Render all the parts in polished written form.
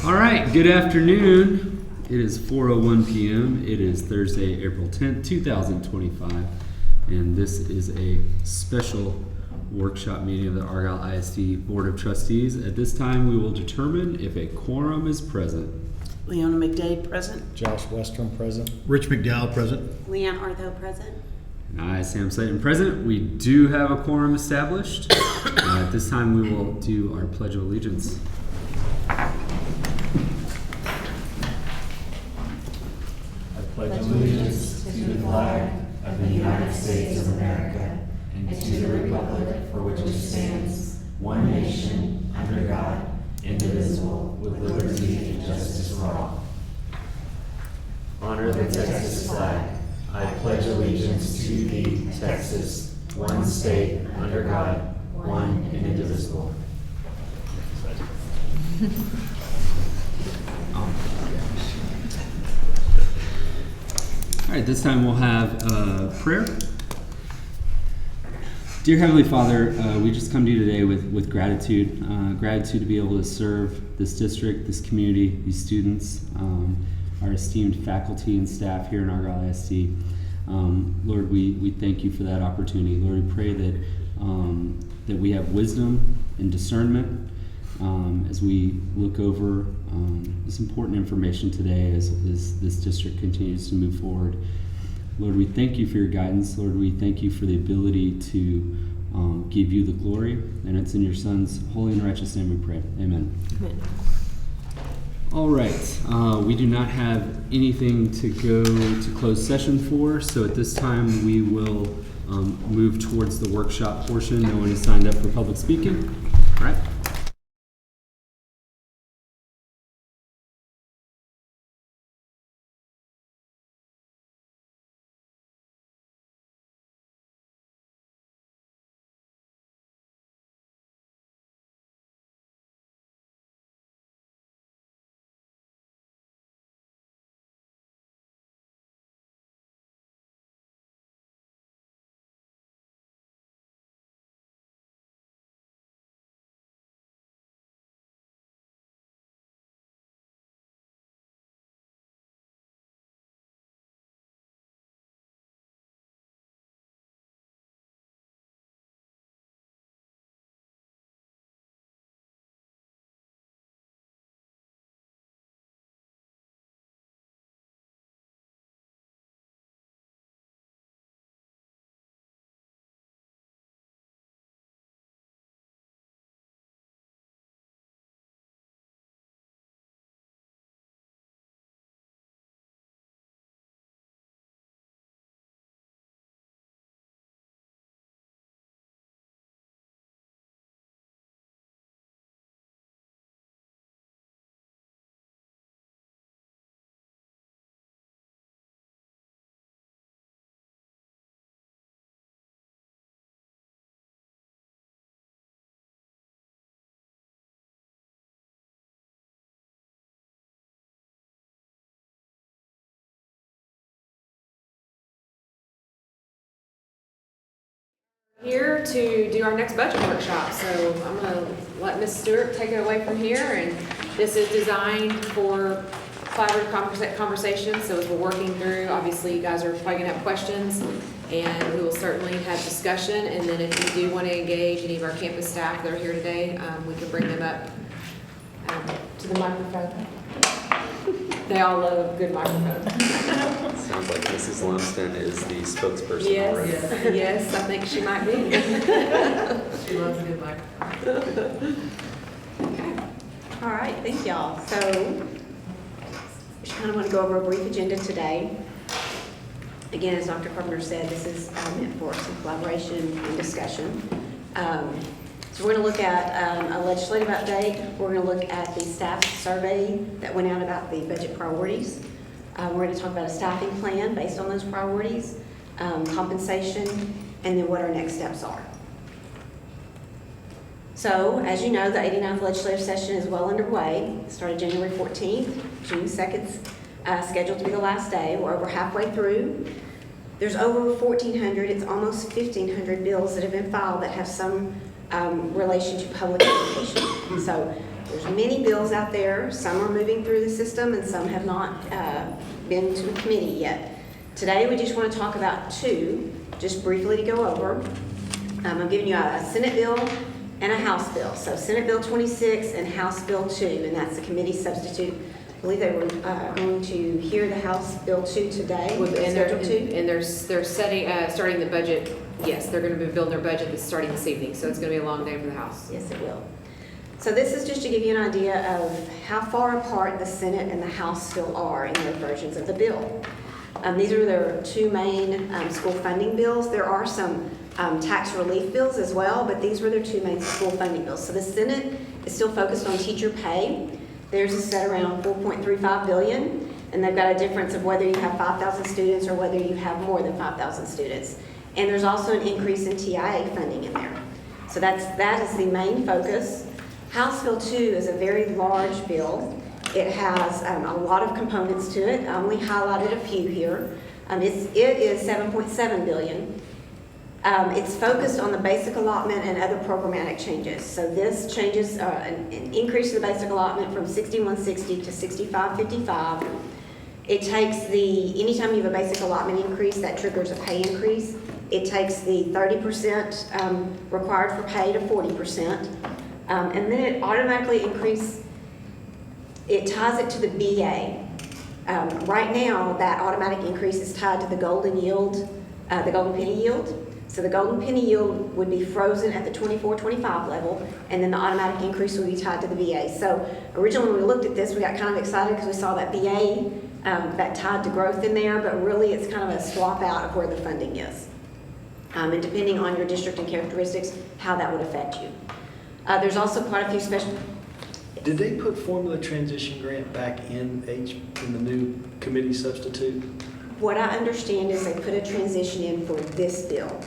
All right, good afternoon. It is 4:01 p.m. It is Thursday, April 10th, 2025, and this is a special workshop meeting of the Argyle ISD Board of Trustees. At this time, we will determine if a quorum is present. Leona McDade, present. Josh Westrom, present. Rich McDowell, present. Leanne Artho, present. And I, Sam Slayton, present. We do have a quorum established. At this time, we will do our Pledge of Allegiance. I pledge allegiance to the flag of the United States of America and to the republic for which it stands, one nation, under God, indivisible, with liberty and justice for all. Honor the Texas flag. I pledge allegiance to thee, Texas, one state, under God, one and indivisible. All right, this time we'll have prayer. Dear Heavenly Father, we just come to you today with gratitude. Gratitude to be able to serve this district, this community, these students, our esteemed faculty and staff here in Argyle ISD. Lord, we thank you for that opportunity. Lord, we pray that we have wisdom and discernment as we look over this important information today as this district continues to move forward. Lord, we thank you for your guidance. Lord, we thank you for the ability to give you the glory, and it's in your Son's holy and righteous name we pray. Amen. Amen. All right, we do not have anything to go to closed session for, so at this time we will move towards the workshop portion. No one has signed up for public speaking. All right. Here to do our next budget workshop, so I'm going to let Ms. Stewart take it away from here. And this is designed for collaborative conversations. So as we're working through, obviously you guys are probably going to have questions, and we will certainly have discussion. And then if you do want to engage any of our campus staff that are here today, we can bring them up to the microphone. They all love good microphones. Sounds like Mrs. Lumsden is the spokesperson. Yes, already. yes, I think she might be. She loves a good microphone. Okay. All right, thank y'all. So, just kind of want to go over a brief agenda today. Again, as Dr. Carpenter said, this is meant for some collaboration and discussion. So we're going to look at a legislative update. We're going to look at the staff survey that went out about the budget priorities. We're going to talk about a staffing plan based on those priorities, compensation, and then what our next steps are. So, as you know, the 89th legislative session is well underway. It started January 14th, June 2nd, scheduled to be the last day. We're over halfway through. There's over 1,400, it's almost 1,500 bills that have been filed that have some relation to public education. So there's many bills out there. Some are moving through the system and some have not been to a committee yet. Today, we just want to talk about two, just briefly to go over. I'm giving you a Senate bill and a House bill. So Senate Bill 26 and House Bill 2, and that's the committee substitute. I believe they were going to hear the House Bill 2 today. And they're setting, starting the budget. Yes, they're going to be building their budget that's starting this evening, so it's going to be a long day for the House. Yes, it will. So this is just to give you an idea of how far apart the Senate and the House still are in their versions of the bill. These are their two main school funding bills. There are some tax relief bills as well, but these were their two main school funding bills. So the Senate is still focused on teacher pay. Theirs is set around $4.35 billion, and they've got a difference of whether you have 5,000 students or whether you have more than 5,000 students. And there's also an increase in TIA funding in there. So that is the main focus. House Bill 2 is a very large bill. It has a lot of components to it. I only highlighted a few here. It is $7.7 billion. It's focused on the basic allotment and other programmatic changes. So this changes an increase in the basic allotment from 6160 to 6555. It takes anytime you have a basic allotment increase, that triggers a pay increase. It takes the 30% required for pay to 40%. And then it automatically it ties it to the BA. Right now, that automatic increase is tied to the golden yield, the golden penny yield. So the golden penny yield would be frozen at the 24-25 level, and then the automatic increase would be tied to the VA. So originally when we looked at this, we got kind of excited because we saw that VA, that tied to growth in there, but really it's kind of a swap out of where the funding is. And depending on your district and characteristics, how that would affect you. There's also quite a few special... Did they put formula transition grant back in the new committee substitute? What I understand is they put a transition in for this bill.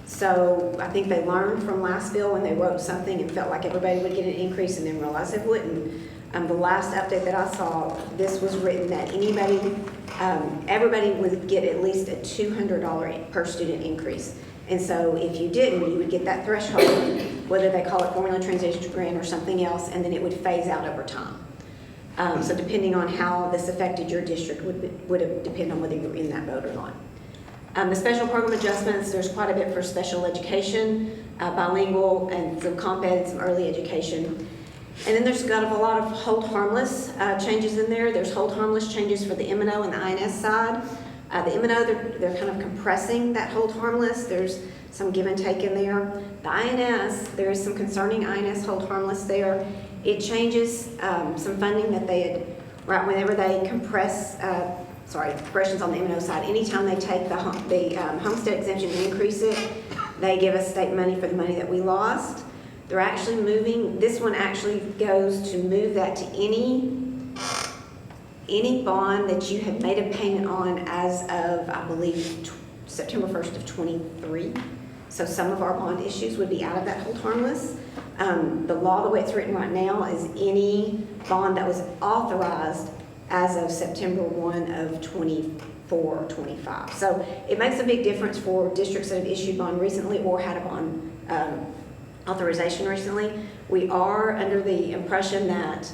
So I think they learned from last bill when they wrote something and felt like everybody would get an increase and then realized they wouldn't. The last update that I saw, this was written that everybody would get at least a $200 per student increase. And so if you didn't, you would get that threshold, whether they call it formula transition grant or something else, and then it would phase out over time. So depending on how this affected your district would depend on whether you're in that boat or not. The special program adjustments, there's quite a bit for special education, bilingual, and some comp ed and some early education. And then there's got a lot of hold harmless changes in there. There's hold harmless changes for the M&O and the INS side. The M&O, they're kind of compressing that hold harmless. There's some give and take in there. The INS, there is some concerning INS hold harmless there. It changes some funding that they had, right whenever they compress, compressions on the M&O side, anytime they take the homestead exemption and increase it, they give us state money for the money that we lost. They're actually moving, this one actually goes to move that to any bond that you had made a payment on as of, I believe, September 1st of 23. So some of our bond issues would be out of that hold harmless. The law, the way it's written right now, is any bond that was authorized as of September 1 of 24 or 25. So it makes a big difference for districts that have issued bond recently or had a bond authorization recently. We are under the impression that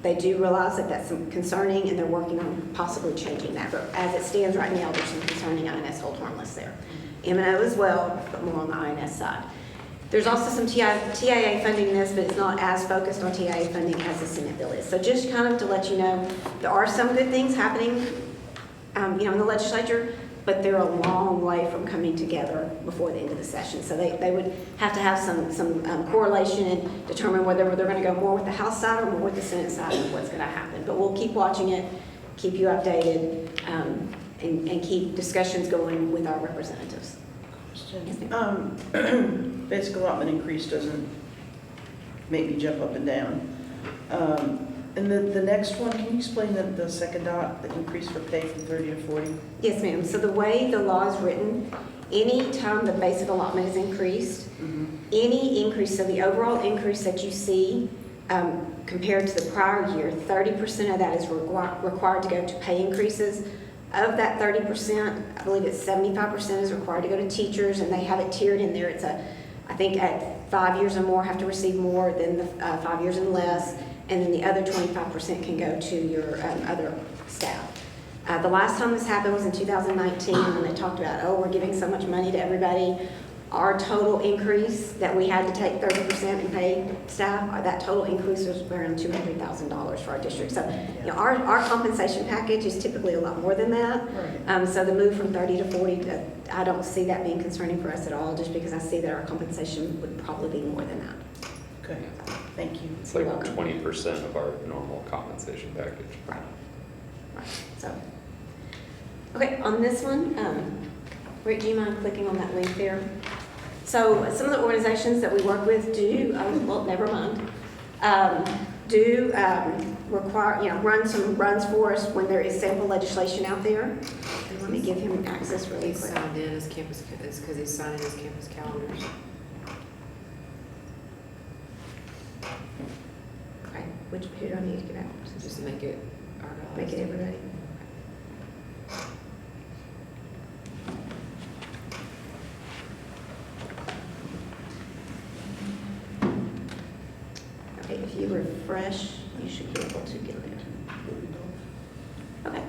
they do realize that that's concerning and they're working on possibly changing that. But as it stands right now, there's some concerning INS hold harmless there. M&O as well, but more on the INS side. There's also some TIA funding in this, but it's not as focused on TIA funding as the Senate bill is. So just kind of to let you know, there are some good things happening in the legislature, but they're a long way from coming together before the end of the session. So they would have to have some correlation and determine whether they're going to go more with the House side or more with the Senate side of what's going to happen. But we'll keep watching it, keep you updated, and keep discussions going with our representatives. Yes, ma'am. Basic allotment increase doesn't make me jump up and down. And the next one, can you explain the second dot, the increase for pay from 30 to 40? Yes, ma'am. So the way the law is written, any time the basic allotment is increased, any increase, so the overall increase that you see compared to the prior year, 30% of that is required to go to pay increases. Of that 30%, I believe it's 75% is required to go to teachers, and they have it tiered in there. It's I think at 5 years or more have to receive more than the 5 years and less, and then the other 25% can go to your other staff. The last time this happened was in 2019 when they talked about, oh, we're giving so much money to everybody. Our total increase that we had to take 30% and pay staff, that total increase was around $200,000 for our district. So you know, our compensation package is typically a lot more than that. Right. So the move from 30 to 40, I don't see that being concerning for us at all, just because I see that our compensation would probably be more than that. Okay, thank you. It's You're like welcome. 20% of our normal compensation package. Right. Right. So, okay, on this one, Rick, do you mind clicking on that link there? So some of the organizations that we work with do, well, never mind, do require, you know, run some runs for us when there is sample legislation out there. And let me give him access really He's quick. signed in as campus, it's because he's signing his campus calendars. Okay, who do I need to give out? Just to make it our Make it everybody. Okay, if you refresh, you should be able to get there. Okay.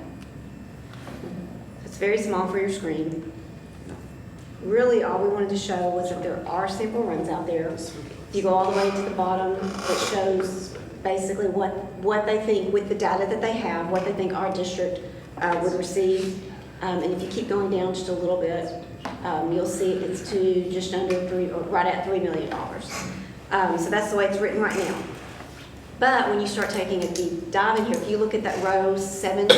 It's very small for your screen. Really, all we wanted to show was that there are sample runs out there. If you go all the way to the bottom, it shows basically what they think with the data that they have, what they think our district would receive. And if you keep going down just a little bit, you'll see it's to just under right at $3 million. So that's the way it's written right now. But when you start taking a deep dive in here, if you look at that row 78,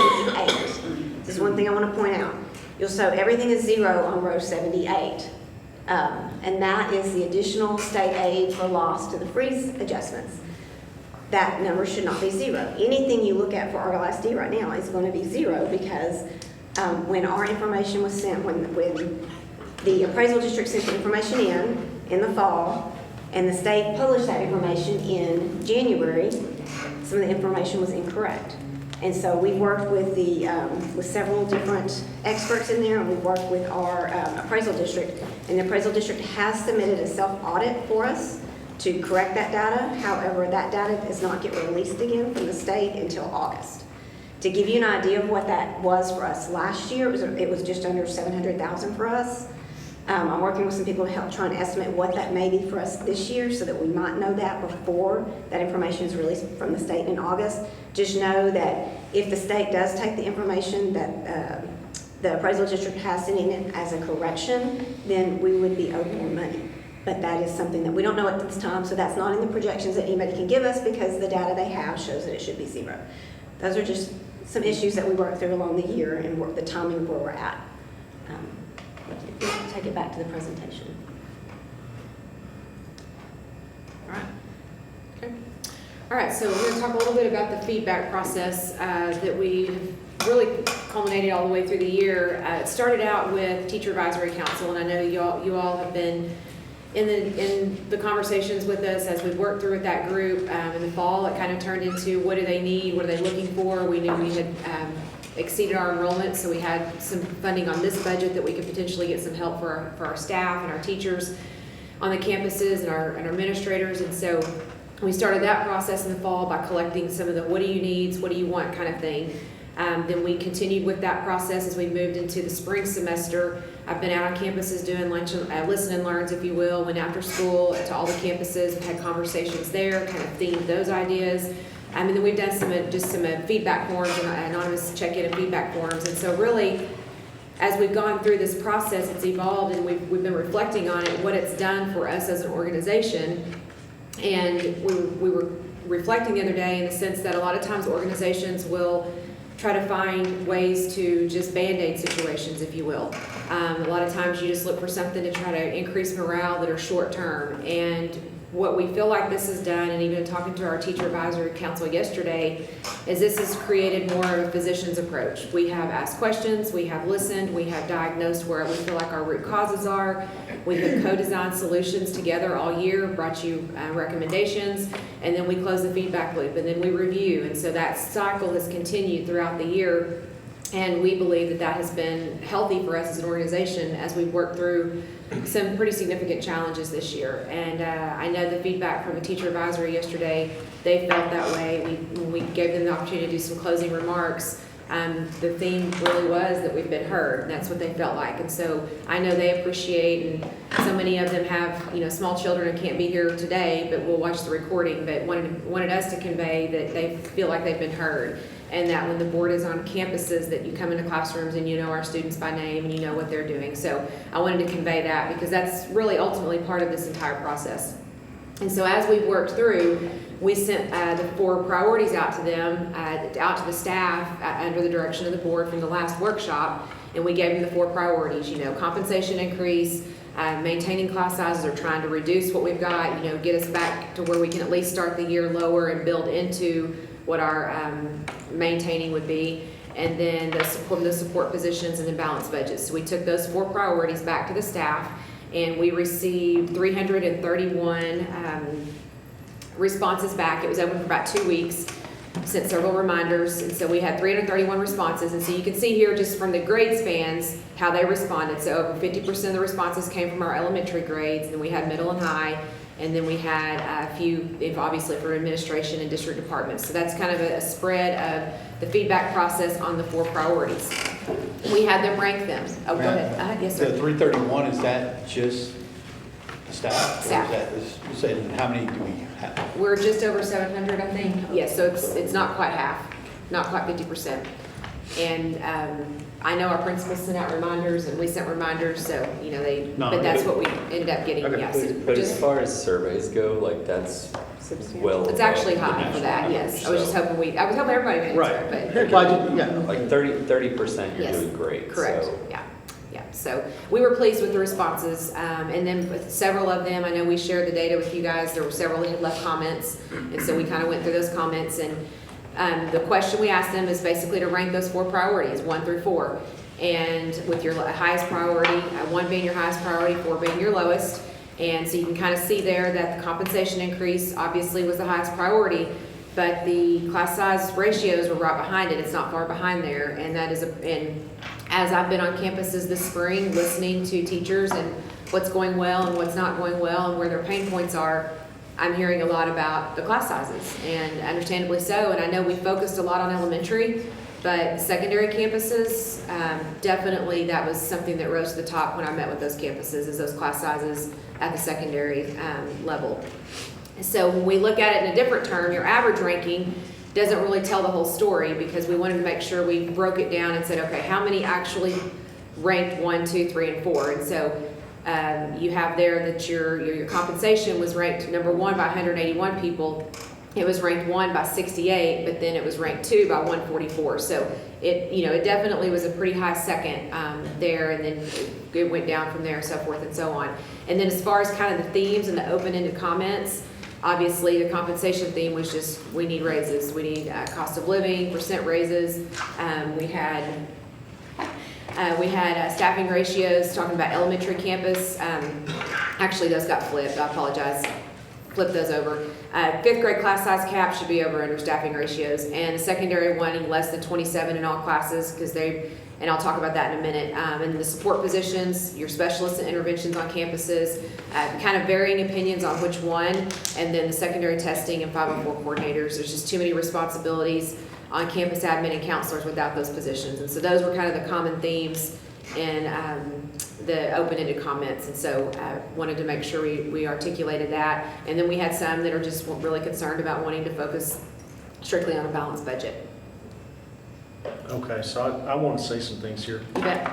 this is one thing I want to point out. You'll show everything is 0 on row 78. And that is the additional state aid for loss to the freeze adjustments. That number should not be 0. Anything you look at for Argyle ISD right now is going to be 0 because when our information was sent, when the appraisal district sent the information in the fall, and the state published that information in January, some of the information was incorrect. And so we worked with with several different experts in there, and we worked with our appraisal district. And the appraisal district has submitted a self-audit for us to correct that data. However, that data does not get released again from the state until August. To give you an idea of what that was for us last year, it was just under $700,000 for us. I'm working with some people to help try and estimate what that may be for us this year so that we might know that before that information is released from the state in August. Just know that if the state does take the information that the appraisal district has sent in as a correction, then we would be owed more money. But that is something that we don't know at this time, so that's not in the projections that anybody can give us because the data they have shows that it should be 0. Those are just some issues that we work through along the year and the timing of where we're at. Take it back to the presentation. All right. Okay. All right, so we're going to talk a little bit about the feedback process that we have really culminated all the way through the year. It started out with Teacher Advisory Council, and I know you all have been in the conversations with us as we worked through with that group in the fall. It kind of turned into what do they need, what are they looking for. We knew we had exceeded our enrollment, so we had some funding on this budget that we could potentially get some help for our staff and our teachers on the campuses and our administrators. And so we started that process in the fall by collecting some of the what do you needs, what do you want kind of thing. Then we continued with that process as we moved into the spring semester. I've been out on campuses doing lunch, listen and learns, if you will, went after school to all the campuses, had conversations there, kind of themed those ideas. And then we've done some feedback forms and anonymous check-in and feedback forms. And so really, as we've gone through this process, it's evolved and we've been reflecting on it, what it's done for us as an organization. And we were reflecting the other day in the sense that a lot of times organizations will try to find ways to just Band-Aid situations, if you will. A lot of times you just look for something to try to increase morale that are short-term. And what we feel like this has done, and even talking to our Teacher Advisory Council yesterday, is this has created more of a physician's approach. We have asked questions, we have listened, we have diagnosed where we feel like our root causes are. We have co-designed solutions together all year, brought you recommendations, and then we close the feedback loop, and then we review. And so that cycle has continued throughout the year. And we believe that that has been healthy for us as an organization as we've worked through some pretty significant challenges this year. And I know the feedback from the teacher advisory yesterday, they felt that way. When we gave them the opportunity to do some closing remarks, the theme really was that we've been heard, and that's what they felt like. And so I know they appreciate, and so many of them have, you know, small children and can't be here today, but will watch the recording, but wanted us to convey that they feel like they've been heard. And that when the board is on campuses, that you come into classrooms and you know our students by name and you know what they're doing. So I wanted to convey that because that's really ultimately part of this entire process. And so as we've worked through, we sent the 4 priorities out to them, out to the staff under the direction of the board from the last workshop. And we gave them the 4 priorities, you know, compensation increase, maintaining class sizes or trying to reduce what we've got, you know, get us back to where we can at least start the year lower and build into what our maintaining would be, and then the support positions and the balanced budgets. So we took those 4 priorities back to the staff, and we received 331 responses back. It was open for about 2 weeks, sent several reminders, and so we had 331 responses. And so you can see here just from the grade spans how they responded. So over 50% of the responses came from our elementary grades, and then we had middle and high. And then we had a few, obviously, for administration and district departments. So that's kind of a spread of the feedback process on the 4 priorities. We had them rank them. Oh, go ahead. Yes, The sir. 331, is that just the staff? Staff. Or is that, you said, how many do we have? We're just over 700, I think. Yes, so it's not quite half, not quite 50%. And I know our principals sent out reminders, and we sent reminders, so, you know, but that's what we ended up getting, yes. But as far as surveys go, like that's well. It's actually above the high for national that, average, yes. I was just so, hoping everybody made it, Right. Yeah. like 30%, you're Yes, doing great. correct, So. yeah. So we were pleased with the responses, and then with several of them, I know we shared the data with you guys, there were several that had left comments, and so we kind of went through those comments, and the question we asked them is basically to rank those 4 priorities, 1 through 4, and with your highest priority, 1 being your highest priority, 4 being your lowest, and so you can kind of see there that the compensation increase obviously was the highest priority, but the class size ratios were right behind it. It's not far behind there, and that is and as I've been on campuses this spring, listening to teachers and what's going well and what's not going well and where their pain points are, I'm hearing a lot about the class sizes, and understandably so. And I know we focused a lot on elementary, but secondary campuses, definitely that was something that rose to the top when I met with those campuses, is those class sizes at the secondary level. So when we look at it in a different term, your average ranking doesn't really tell the whole story, because we wanted to make sure we broke it down and said, okay, how many actually ranked 1, 2, 3, and 4? And so you have there that your compensation was ranked number 1 by 181 people. It was ranked 1 by 68, but then it was ranked 2 by 144. So it definitely was a pretty high second there, and then it went down from there, so forth and so on. And then as far as kind of the themes and the open-ended comments, obviously the compensation theme was just, we need raises, we need cost of living, percent raises. We had staffing ratios, talking about elementary campus. Actually, those got flipped, I apologize. Flip those over. 5th grade class size cap should be over under staffing ratios, and the secondary wanting less than 27 in all classes, because and I'll talk about that in a minute. And the support positions, your specialists and interventions on campuses, kind of varying opinions on which one, and then the secondary testing and 504 coordinators. There's just too many responsibilities on campus admin and counselors without those positions. And so those were kind of the common themes and the open-ended comments. And so wanted to make sure we articulated that. And then we had some that are just really concerned about wanting to focus strictly on a balanced budget. Okay, so I want to say some things here. You bet.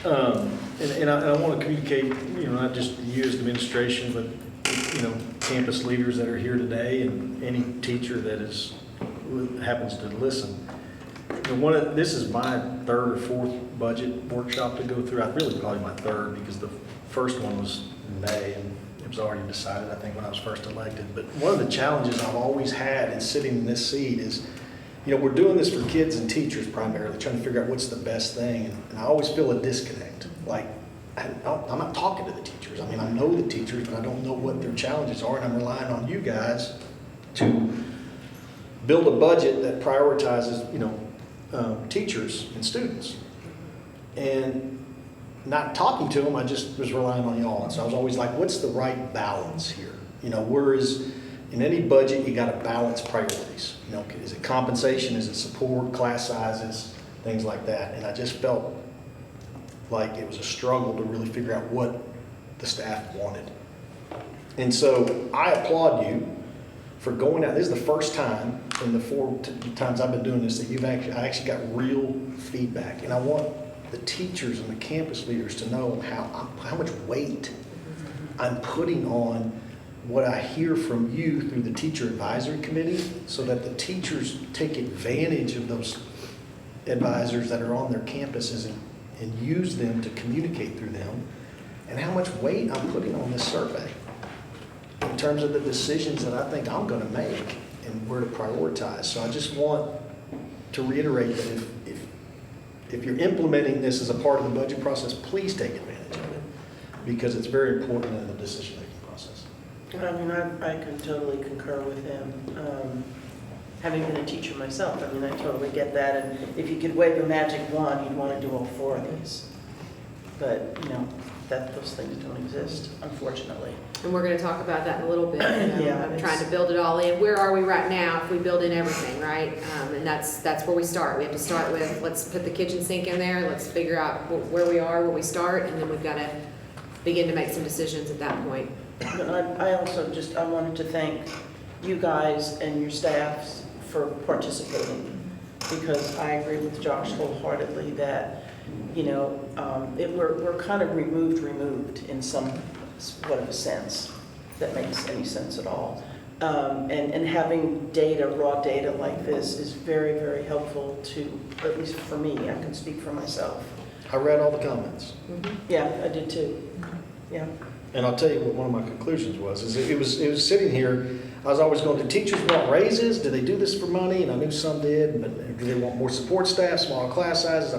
And I want to communicate, not just you as administration, but, campus leaders that are here today and any teacher that happens to listen. This is my 3rd or 4th budget workshop to go through. Really probably my 3rd, because the first one was in May and it was already decided, I think, when I was first elected. But one of the challenges I've always had in sitting in this seat is, we're doing this for kids and teachers primarily, trying to figure out what's the best thing. And I always feel a disconnect. Like, I'm not talking to the teachers. I mean, I know the teachers, but I don't know what their challenges are. And I'm relying on you guys to build a budget that prioritizes, teachers and students. And not talking to them, I just was relying on y'all. And so I was always like, what's the right balance here? You know, whereas in any budget, you got to balance priorities. You know, is it compensation? Is it support, class sizes, things like that? And I just felt like it was a struggle to really figure out what the staff wanted. And so I applaud you for going out. This is the first time in the 4 times I've been doing this that I actually got real feedback. And I want the teachers and the campus leaders to know how much weight I'm putting on what I hear from you through the teacher advisory committee, so that the teachers take advantage of those advisors that are on their campuses and use them to communicate through them, and how much weight I'm putting on this survey in terms of the decisions that I think I'm going to make and where to prioritize. So I just want to reiterate that if you're implementing this as a part of the budget process, please take advantage of it, because it's very important in the decision-making process. I mean, I can totally concur with him. Having been a teacher myself, I mean, I totally get that. And if you could wave a magic wand, you'd want to do all 4 of these. But, you know, those things don't exist, unfortunately. And we're gonna talk about that in a little bit. Yeah, I'm trying to build it all in. Where are we right now if we build in everything, right? And that's where we start. We have to start with, let's put the kitchen sink in there, let's figure out where we are, where we start, and then we've gotta begin to make some decisions at that point. But I also I wanted to thank you guys and your staffs for participating, because I agree with Josh wholeheartedly that, you know, we're kind of removed in somewhat of a sense that makes any sense at all. And having raw data like this is very, very helpful to, at least for me, I can speak for myself. I read all the comments. Yeah, I did too. Yeah. And I'll tell you what one of my conclusions was, is it was sitting here, I was always going, do teachers want raises? Do they do this for money? And I knew some did, but do they want more support staff, smaller class sizes?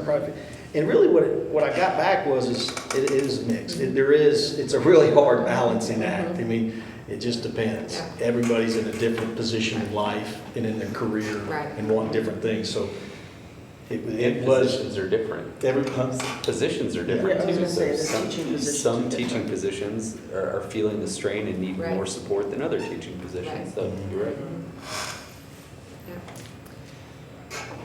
And really what I got back was, it is a mix. It's a really hard balancing act. I mean, it just depends. Yeah. Everybody's in a different position in life and in their career, Right. and want different things. So it And was, positions are different. every, Positions are Yeah, different I was too. gonna say, So the teaching positions are some different. teaching positions are feeling the strain and need Right. more support than other teaching positions. Right. So you're right.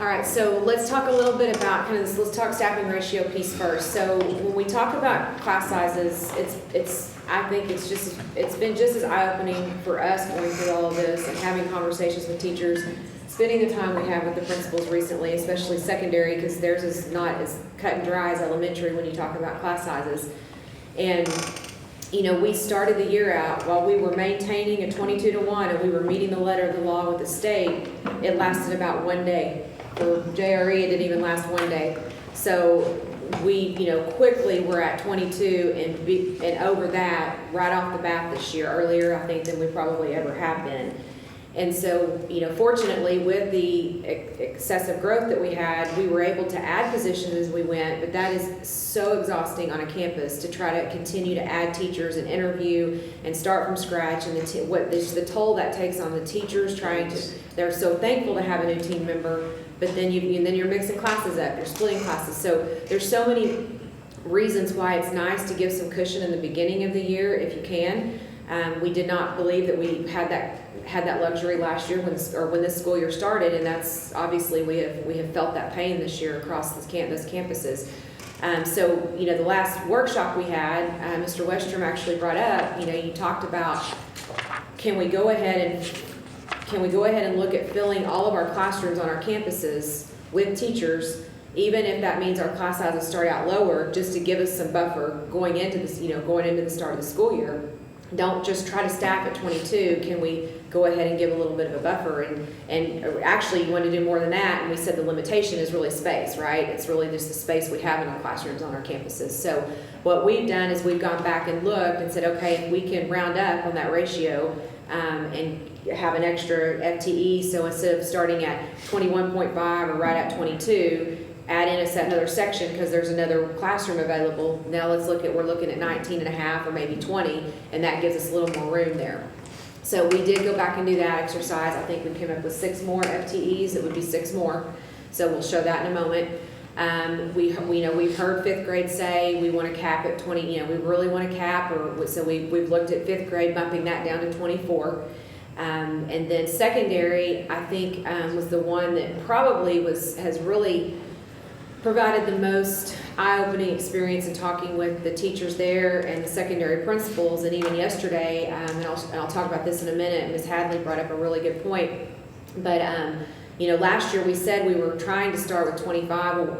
All right, so let's talk a little bit about let's talk staffing ratio piece first. So when we talk about class sizes, I think it's been just as eye-opening for us going through all of this and having conversations with teachers, spending the time we have with the principals recently, especially secondary, because theirs is not as cut and dry as elementary when you talk about class sizes. And you know, we started the year out while we were maintaining a 22-to-1 and we were meeting the letter of the law with the state. It lasted about 1 day. For JRE, it didn't even last 1 day. So we, you know, quickly were at 22 and over that right off the bat this year, earlier I think than we probably ever have been. And so, you know, fortunately with the excessive growth that we had, we were able to add positions as we went, but that is so exhausting on a campus to try to continue to add teachers and interview and start from scratch, and the toll that takes on the teachers they're so thankful to have a new team member, but then you're mixing classes up, you're splitting classes. So there's so many reasons why it's nice to give some cushion in the beginning of the year if you can. We did not believe that we had that luxury last year when this school year started, and that's obviously we have felt that pain this year across those campuses. So you know, the last workshop we had, Mr. Westrom actually brought up, you know, you talked about can we go ahead and look at filling all of our classrooms on our campuses with teachers, even if that means our class sizes start out lower, just to give us some buffer going into this, you know, going into the start of the school year. Don't just try to staff at 22. Can we go ahead and give a little bit of a buffer? And actually, you want to do more than that. And we said the limitation is really space, right? It's really just the space we have in our classrooms on our campuses. So what we've done is we've gone back and looked and said, okay, if we can round up on that ratio and have an extra FTE. So instead of starting at 21.5 or right at 22, add in another section because there's another classroom available. Now we're looking at 19 and a half or maybe 20, and that gives us a little more room there. So we did go back and do that exercise. I think we came up with 6 more FTEs. It would be 6 more. So we'll show that in a moment. We've heard fifth grade say we want to cap at 20, we really want to cap, so we've looked at fifth grade bumping that down to 24. And then secondary, I think, was the one that probably has really provided the most eye-opening experience in talking with the teachers there and the secondary principals. And even yesterday, and I'll talk about this in a minute, Ms. Hadley brought up a really good point. But, last year we said we were trying to start with 25. Well,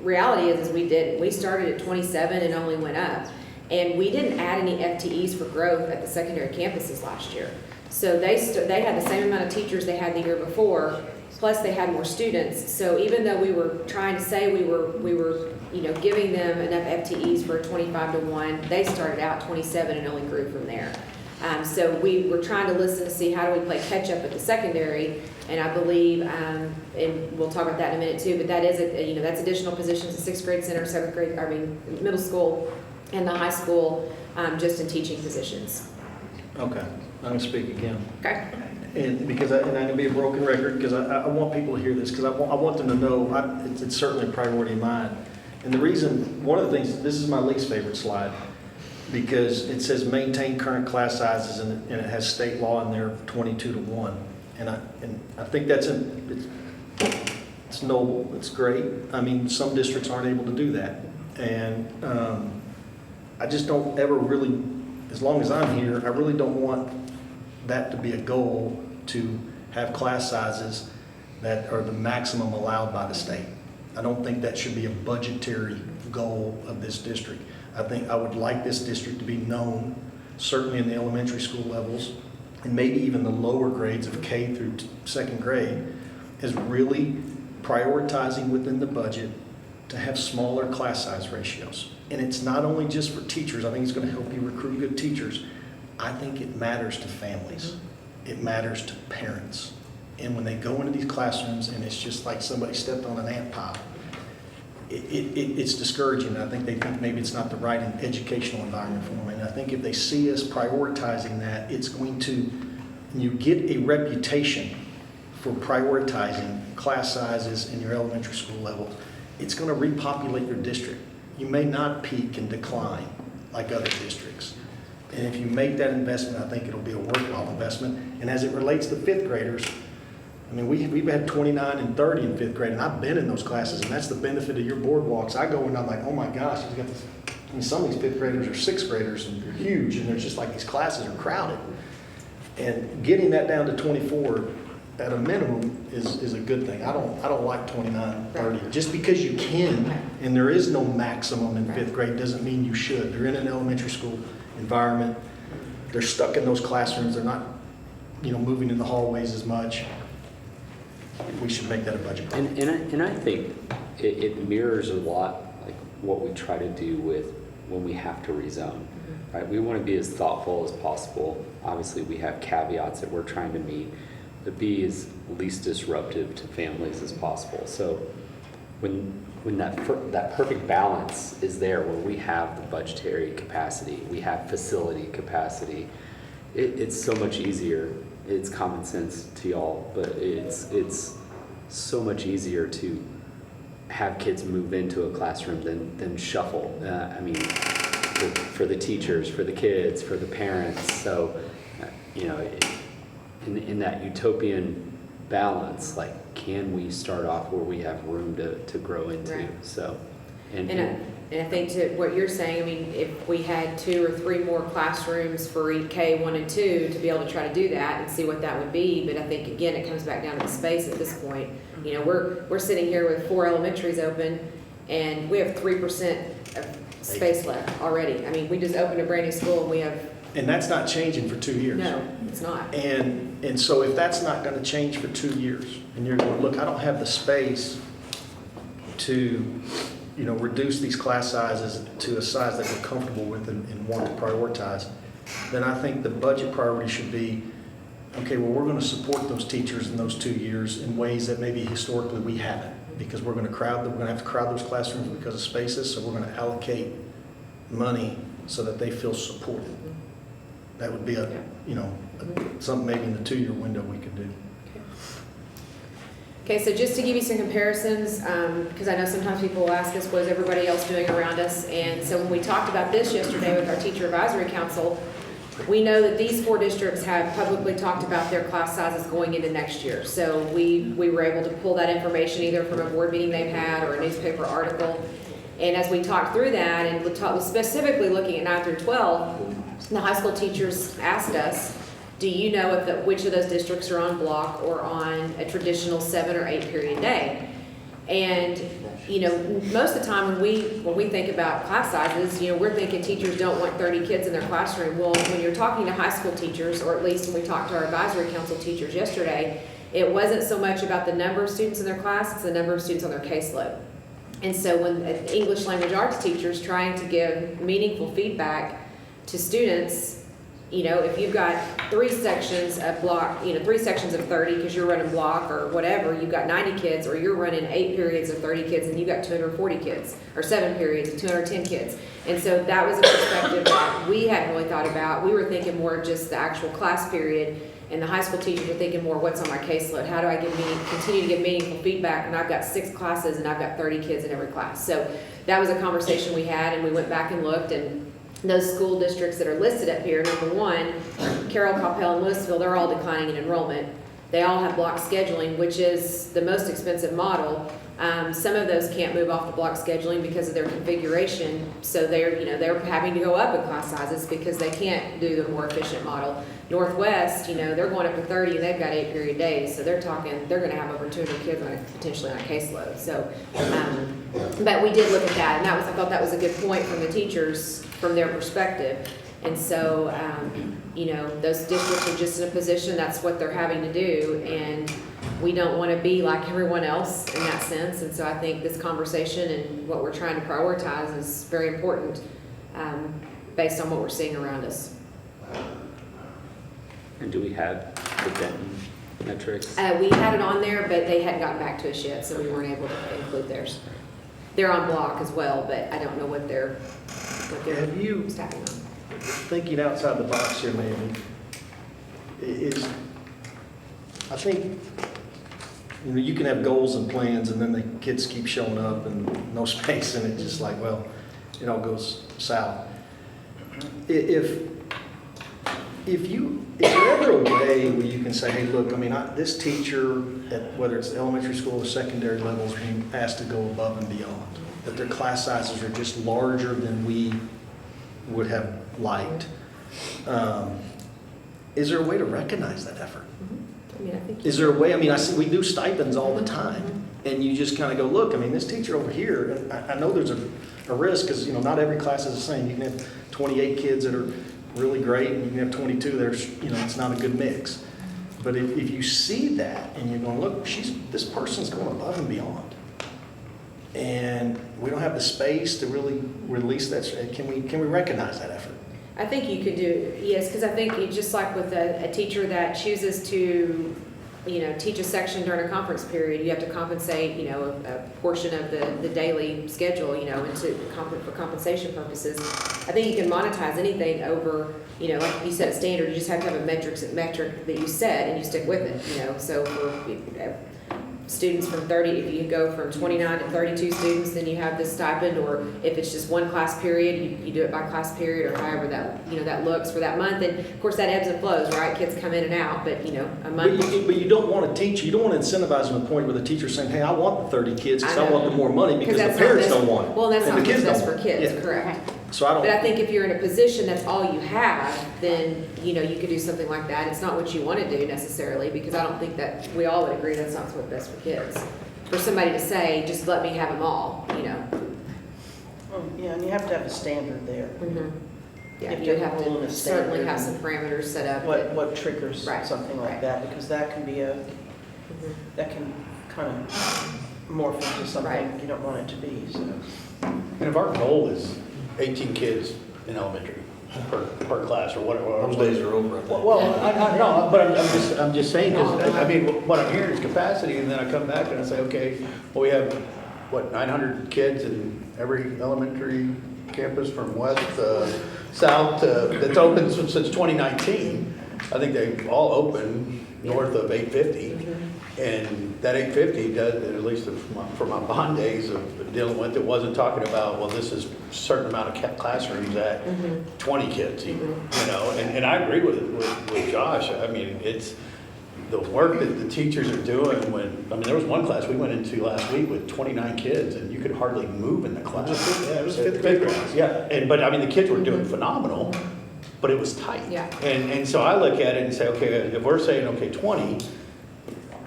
reality is we didn't. We started at 27 and only went up. And we didn't add any FTEs for growth at the secondary campuses last year. So they had the same amount of teachers they had the year before, plus they had more students. So even though we were trying to say we were giving them enough FTEs for a 25-to-1, they started out 27 and only grew from there. So we were trying to listen to see how do we play catch up at the secondary, and I believe, and we'll talk about that in a minute too, but that is that's additional positions in sixth grade center, middle school, and the high school, just in teaching positions. Okay, I'm gonna speak again. Okay. And because I'm gonna be a broken record, because I want people to hear this, because I want them to know it's certainly a priority of mine. And the reason, one of the things, this is my least favorite slide, because it says maintain current class sizes, and it has state law in there, 22-to-1. And I think it's noble, it's great. I mean, some districts aren't able to do that. And I just don't ever really, as long as I'm here, I really don't want that to be a goal, to have class sizes that are the maximum allowed by the state. I don't think that should be a budgetary goal of this district. I think I would like this district to be known, certainly in the elementary school levels, and maybe even the lower grades of K through second grade, as really prioritizing within the budget to have smaller class size ratios. And it's not only just for teachers. I think it's going to help you recruit good teachers. I think it matters to families. It matters to parents. And when they go into these classrooms and it's just like somebody stepped on an ant pile, it's discouraging. I think they think maybe it's not the right educational environment for them. And I think if they see us prioritizing that, it's going to, you get a reputation for prioritizing class sizes in your elementary school level, it's going to repopulate your district. You may not peak and decline like other districts. And if you make that investment, I think it'll be a worthwhile investment. And as it relates to fifth graders, I mean, we've had 29 and 30 in fifth grade, and I've been in those classes, and that's the benefit of your boardwalks. I go and I'm like, oh my gosh, he's got this. I mean, some of these fifth graders are sixth graders, and they're huge, and there's just like these classes are crowded. And getting that down to 24 at a minimum is a good thing. I don't like 29, 30. Just because you can, and there is no maximum in fifth grade, doesn't mean you should. They're in an elementary school environment. They're stuck in those classrooms. They're not, moving in the hallways as much. We should make that a budget problem. And I think it mirrors a lot like what we try to do with when we have to rezone, right? We want to be as thoughtful as possible. Obviously, we have caveats that we're trying to meet, but be as least disruptive to families as possible. So when that perfect balance is there, where we have the budgetary capacity, we have facility capacity, it's so much easier. It's common sense to y'all, but it's so much easier to have kids move into a classroom than shuffle. I mean, for the teachers, for the kids, for the parents. So, in that utopian balance, like, can we start off where we have room to grow into? Right. So, And I think to what you're saying, I mean, if we had 2 or 3 more classrooms for K1 and 2 to be able to try to do that and see what that would be, but I think again it comes back down to the space at this point. We're sitting here with 4 elementaries open, and we have 3% of space left already. I mean, we just opened a brand new school and we have. And that's not changing for 2 years. No, it's not. And so if that's not going to change for 2 years, and you're going, look, I don't have the space to reduce these class sizes to a size that we're comfortable with and want to prioritize, then I think the budget priority should be, okay, well, we're going to support those teachers in those 2 years in ways that maybe historically we haven't, because we're going to have to crowd those classrooms because of spaces, so we're going to allocate money so that they feel supported. That would be something maybe in the 2-year window we could do. Okay, so just to give you some comparisons, because I know sometimes people will ask us, what is everybody else doing around us? And so when we talked about this yesterday with our teacher advisory council, we know that these 4 districts have publicly talked about their class sizes going into next year. So we were able to pull that information either from a board meeting they've had or a newspaper article. And as we talked through that, and we talked specifically looking at 9 through 12, the high school teachers asked us, do you know if which of those districts are on block or on a traditional 7 or 8 period day? And, you know, most of the time when we think about class sizes, you know, we're thinking teachers don't want 30 kids in their classroom. Well, when you're talking to high school teachers, or at least when we talked to our advisory council teachers yesterday, it wasn't so much about the number of students in their class, it's the number of students on their caseload. And so when English language arts teachers trying to give meaningful feedback to students, you know, if you've got 3 sections of block, you know, 3 sections of 30 because you're running block or whatever, you've got 90 kids, or you're running 8 periods of 30 kids and you've got 240 kids, or 7 periods of 210 kids. And so that was a perspective that we hadn't really thought about. We were thinking more of just the actual class period, and the high school teachers are thinking more, what's on my caseload? How do I continue to get meaningful feedback when I've got 6 classes and I've got 30 kids in every class? So that was a conversation we had, and we went back and looked, and those school districts that are listed up here, number 1, Carroll, Coppell, and Louisville, they're all declining in enrollment. They all have block scheduling, which is the most expensive model. Some of those can't move off the block scheduling because of their configuration, so they're having to go up in class sizes because they can't do the more efficient model. Northwest, you know, they're going up to 30 and they've got 8 period days, so they're talking they're going to have over 200 kids potentially on a caseload. So, but we did look at that, and I thought that was a good point from the teachers from their perspective. And so, you know, those districts are just in a position, that's what they're having to do, and we don't want to be like everyone else in that sense. And so I think this conversation and what we're trying to prioritize is very important based on what we're seeing around us. And do we have the Denton metrics? We had it on there, but they hadn't gotten back to us yet, so we weren't able to include theirs. They're on block as well, but I don't know what they're Have you- stacking on. Thinking outside the box here, maybe, I think, you know, you can have goals and plans, and then the kids keep showing up and no space, and it's just like, well, it all goes south. If there ever a way where you can say, hey, look, I mean, this teacher, at whether it's elementary school or secondary levels, being asked to go above and beyond, that their class sizes are just larger than we would have liked. Is there a way to recognize that effort? I mean, I think Is there a way, I mean, I see we do stipends all the time, and you just kind of go, look, I mean, this teacher over here, and I know there's a risk, because, you know, not every class is the same. You can have 28 kids that are really great, and you can have 22 that are, you know, it's not a good mix. But if you see that, and you're going, look, this person's going above and beyond, and we don't have the space to really release that, can we recognize that effort? I think you could do, yes, because I think just like with a teacher that chooses to, you know, teach a section during a conference period, you have to compensate, you know, a portion of the daily schedule, you know, for compensation purposes. I think you can monetize anything over, you know, like you set a standard, you just have to have a metric that you set and you stick with it, you know. So for students from 30, if you go from 29 to 32 students, then you have this stipend, or if it's just one class period, you do it by class period, or however that, you know, that looks for that month. And of course that ebbs and flows, right? Kids come in and out, but you know, a month. But you don't want to teach, you don't want to incentivize them to the point where the teacher's saying, hey, I want the 30 kids because I want the more money, because the parents don't want it. Well, that's and not the kids best don't for want it. kids, Yeah. correct. So I don't. But I think if you're in a position that's all you have, then, you know, you could do something like that. It's not what you want to do necessarily, because I don't think that we all would agree that's not what's best for kids. For somebody to say, just let me have them all, you know. Yeah, and you have to have a standard there. Yeah, If you you're have holding to a certainly standard, have some parameters set up. that- What triggers Right, something like right. that, because that can be that can kind of morph into something Right. you don't want it to be, so. And if our goal is 18 kids in elementary per class or whatever. Those days are over, I think. Well, I know, but I'm just saying, because, I mean, what I'm hearing is capacity, and then I come back and I say, okay, well, we have, what, 900 kids in every elementary campus from west, south, that's open since 2019. I think they all open north of 850. And that 850 does, at least for my bond days of dealing with it, wasn't talking about, well, this is a certain amount of classrooms at 20 kids even, you know? And I agree with Josh. I mean, it's the work that the teachers are doing there was one class we went into last week with 29 kids and you could hardly move in the class. Yeah, it was fifth grade class. Yeah, but I mean, the kids were doing phenomenal, but it was tight. Yeah. And so I look at it and say, okay, if we're saying, okay, 20,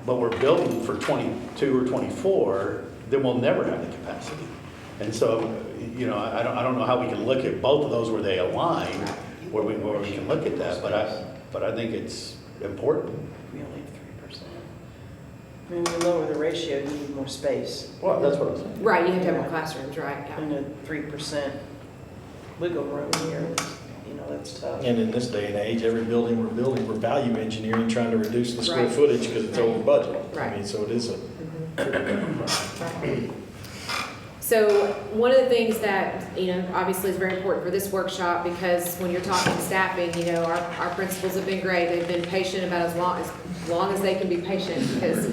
but we're building for 22 or 24, then we'll never have the capacity. And so, you know, I don't know how we can look at both of those where they align, where we can look at that, but I think it's important. We only have 3%. I mean, we lower the ratio, you need more space. Well, that's what I'm saying. Right, you have to have more classrooms, right? Yeah. And a 3% wiggle room here, you know, that's tough. And in this day and age, every building we're building, we're value engineering, trying to reduce the square Right. footage because it's over budget. Right. I mean, so it is a. So one of the things that, you know, obviously is very important for this workshop, because when you're talking staffing, you know, our principals have been great. They've been patient about as long as they can be patient, because,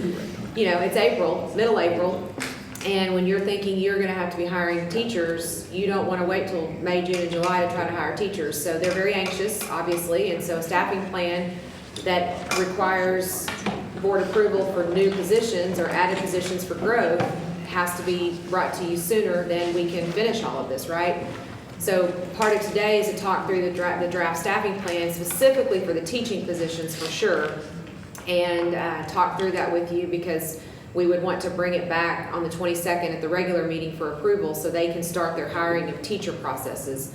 you know, it's April, middle April, and when you're thinking you're gonna have to be hiring teachers, you don't wanna wait till May, June, and July to try to hire teachers. So they're very anxious, obviously, and so a staffing plan that requires board approval for new positions or added positions for growth has to be brought to you sooner than we can finish all of this, right? So part of today is to talk through the draft staffing plan specifically for the teaching positions for sure, and talk through that with you, because we would want to bring it back on the 22nd at the regular meeting for approval so they can start their hiring of teacher processes.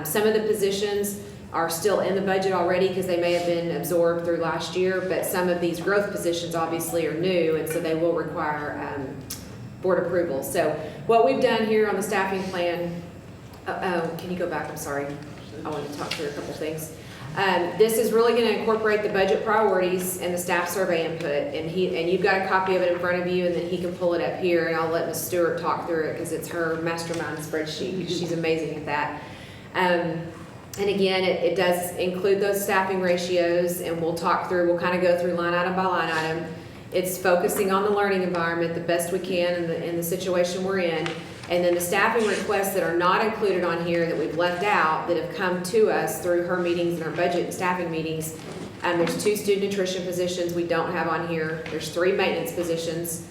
Some of the positions are still in the budget already because they may have been absorbed through last year, but some of these growth positions obviously are new, and so they will require board approval. So what we've done here on the staffing plan, can you go back? I'm sorry. I want to talk through a couple things. This is really going to incorporate the budget priorities and the staff survey input, and you've got a copy of it in front of you, and then he can pull it up here, and I'll let Ms. Stewart talk through it because it's her mastermind spreadsheet. She's amazing at that. And again, it does include those staffing ratios, and we'll kind of go through line item by line item. It's focusing on the learning environment the best we can in the situation we're in. And then the staffing requests that are not included on here that we've left out that have come to us through her meetings and our budget and staffing meetings. There's 2 student nutrition positions we don't have on here. There's 3 maintenance positions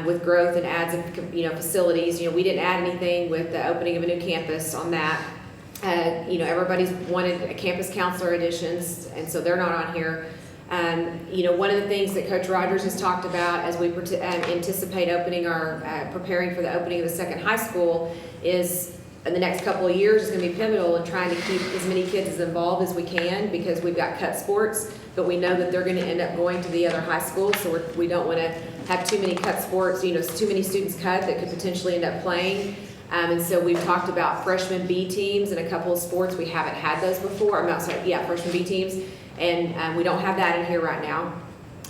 with growth and adds of facilities. You know, we didn't add anything with the opening of a new campus on that. You know, everybody's wanted a campus counselor additions, and so they're not on here. You know, one of the things that Coach Rogers has talked about as we anticipate preparing for the opening of the second high school is in the next couple of years is going to be pivotal in trying to keep as many kids as involved as we can, because we've got cut sports, but we know that they're going to end up going to the other high schools, so we don't want to have too many cut sports, you know, too many students cut that could potentially end up playing. And so we've talked about freshman B teams in a couple of sports. We haven't had those before. Freshman B teams. And we don't have that in here right now.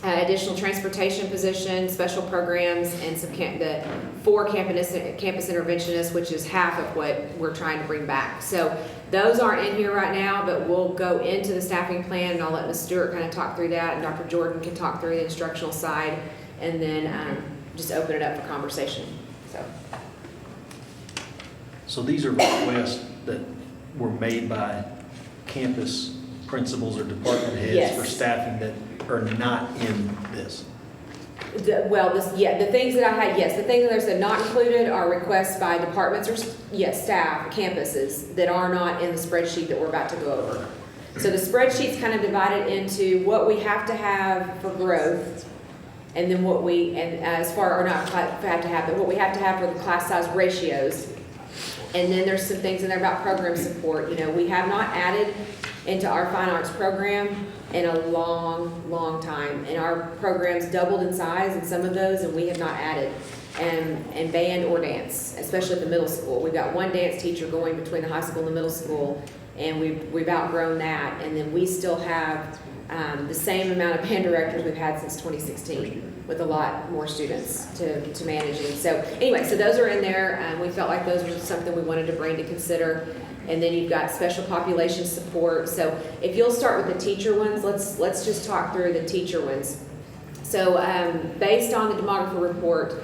Additional transportation positions, special programs, and the 4 campus interventionists, which is half of what we're trying to bring back. So those aren't in here right now, but we'll go into the staffing plan, and I'll let Ms. Stewart kind of talk through that, and Dr. Jordan can talk through the instructional side, and then just open it up for conversation. So these are requests that were made by campus principals or department heads Yes. for staffing that are not in this. The things that I had, yes, the things that I said not included are requests by departments or, staff, campuses that are not in the spreadsheet that we're about to go over. So the spreadsheet's kind of divided into what we have to have for growth, and then what we have to have for the class size ratios. And then there's some things in there about program support. You know, we have not added into our fine arts program in a long, long time. And our programs doubled in size in some of those, and we have not added. And band or dance, especially at the middle school. We've got 1 dance teacher going between the high school and the middle school, and we've outgrown that. And then we still have the same amount of band directors we've had since 2016, with a lot more students to manage. And so anyway, so those are in there. We felt like those were something we wanted to bring to consider. And then you've got special population support. So if you'll start with the teacher ones, let's just talk through the teacher ones. So based on the demographer report,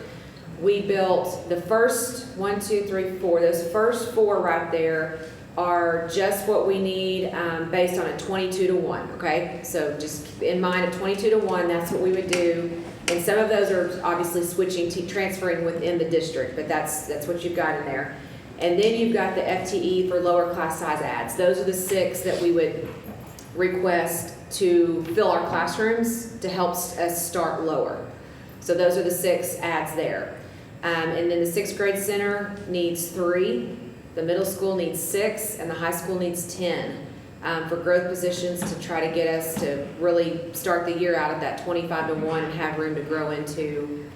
we built the first 1, 2, 3, 4. Those first 4 right there are just what we need based on a 22-to-1, okay? So just keep in mind a 22-to-1, that's what we would do. And some of those are obviously switching to transferring within the district, but that's what you've got in there. And then you've got the FTE for lower class size ads. Those are the 6 that we would request to fill our classrooms to help us start lower. So those are the 6 ads there. And then the 6th grade center needs 3, the middle school needs 6, and the high school needs 10 for growth positions to try to get us to really start the year out at that 25-to-1 and have room to grow into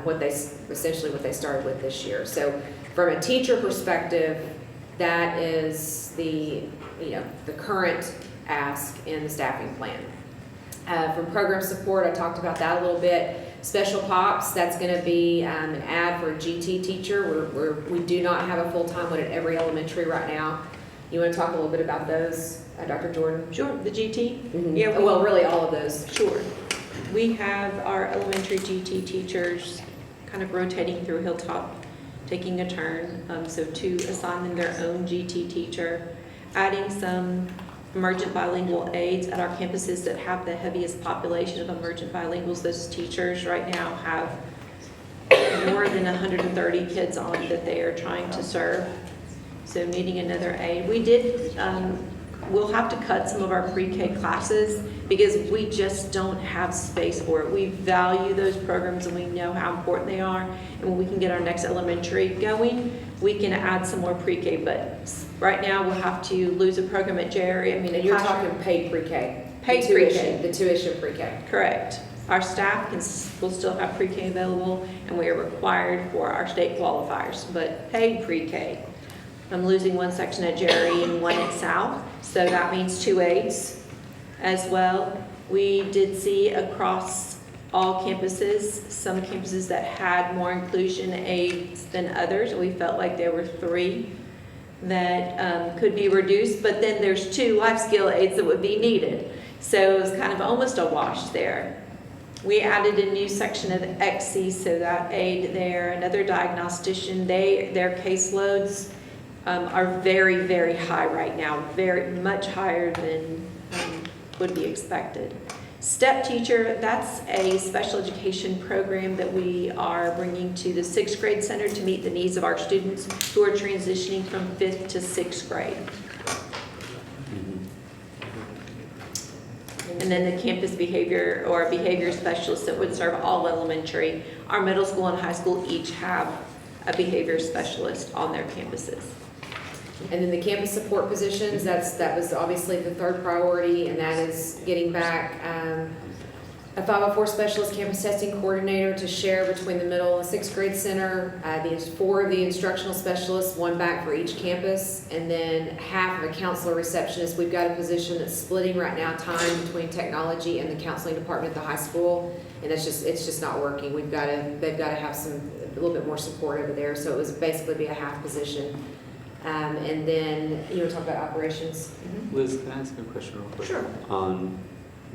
what they started with this year. So from a teacher perspective, that is the current ask in the staffing plan. From program support, I talked about that a little bit. Special Pops, that's going to be an ad for a GT teacher. We do not have a full-time one at every elementary right now. You want to talk a little bit about those, Dr. Jordan? Sure, the GT? Mm-hmm. Yeah, well, really all of those. Sure. We have our elementary GT teachers kind of rotating through Hilltop, taking a turn. So to assign them their own GT teacher, adding some emergent bilingual aides at our campuses that have the heaviest population of emergent bilinguals. Those teachers right now have more than 130 kids on that they are trying to serve. So needing another aide. We did, we'll have to cut some of our pre-K classes because we just don't have space for it. We value those programs and we know how important they are. And when we can get our next elementary going, we can add some more pre-K, but right now we'll have to lose a program at Jerry. I mean, And you're talking paid pre-K. Paid the tuition, pre-K. The tuition pre-K. Correct. Our staff will still have pre-K available, and we are required for our state qualifiers, but paid pre-K. I'm losing one section at Jerry and one at South, so that means 2 aides as well. We did see across all campuses, some campuses that had more inclusion aides than others. We felt like there were 3 that could be reduced, but then there's 2 life skill aides that would be needed. So it was kind of almost a wash there. We added a new section of XC, so that aide there, another diagnostician, their caseloads are very, very high right now, very much higher than would be expected. STEP teacher, that's a special education program that we are bringing to the 6th grade center to meet the needs of our students who are transitioning from 5th to 6th grade. And then the campus behavior or behavior specialist that would serve all elementary. Our middle school and high school each have a behavior specialist on their campuses. And then the campus support positions, that was obviously the 3rd priority, and that is getting back a 504 specialist campus testing coordinator to share between the middle and 6th grade center. There's 4 of the instructional specialists, 1 back for each campus, and then half of a counselor receptionist. We've got a position that's splitting right now time between technology and the counseling department at the high school, and it's just not working. They've got to have a little bit more support over there, so it was basically be a half position. And then you want to talk about operations? Mm-hmm. Liz, can I ask a question real quick? Sure. On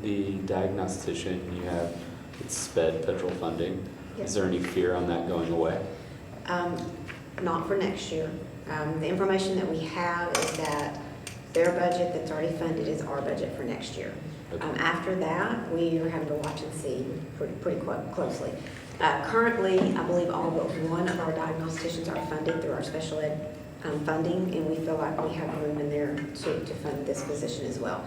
the diagnostician, you have it's sped federal funding. Yes. Is there any fear on that going away? Not for next year. The information that we have is that their budget that's already funded is our budget for next year. Okay. After that, we are having to watch and see pretty closely. Currently, I believe all but one of our diagnosticians are funded through our special ed funding, and we feel like we have room in there to fund this position as well.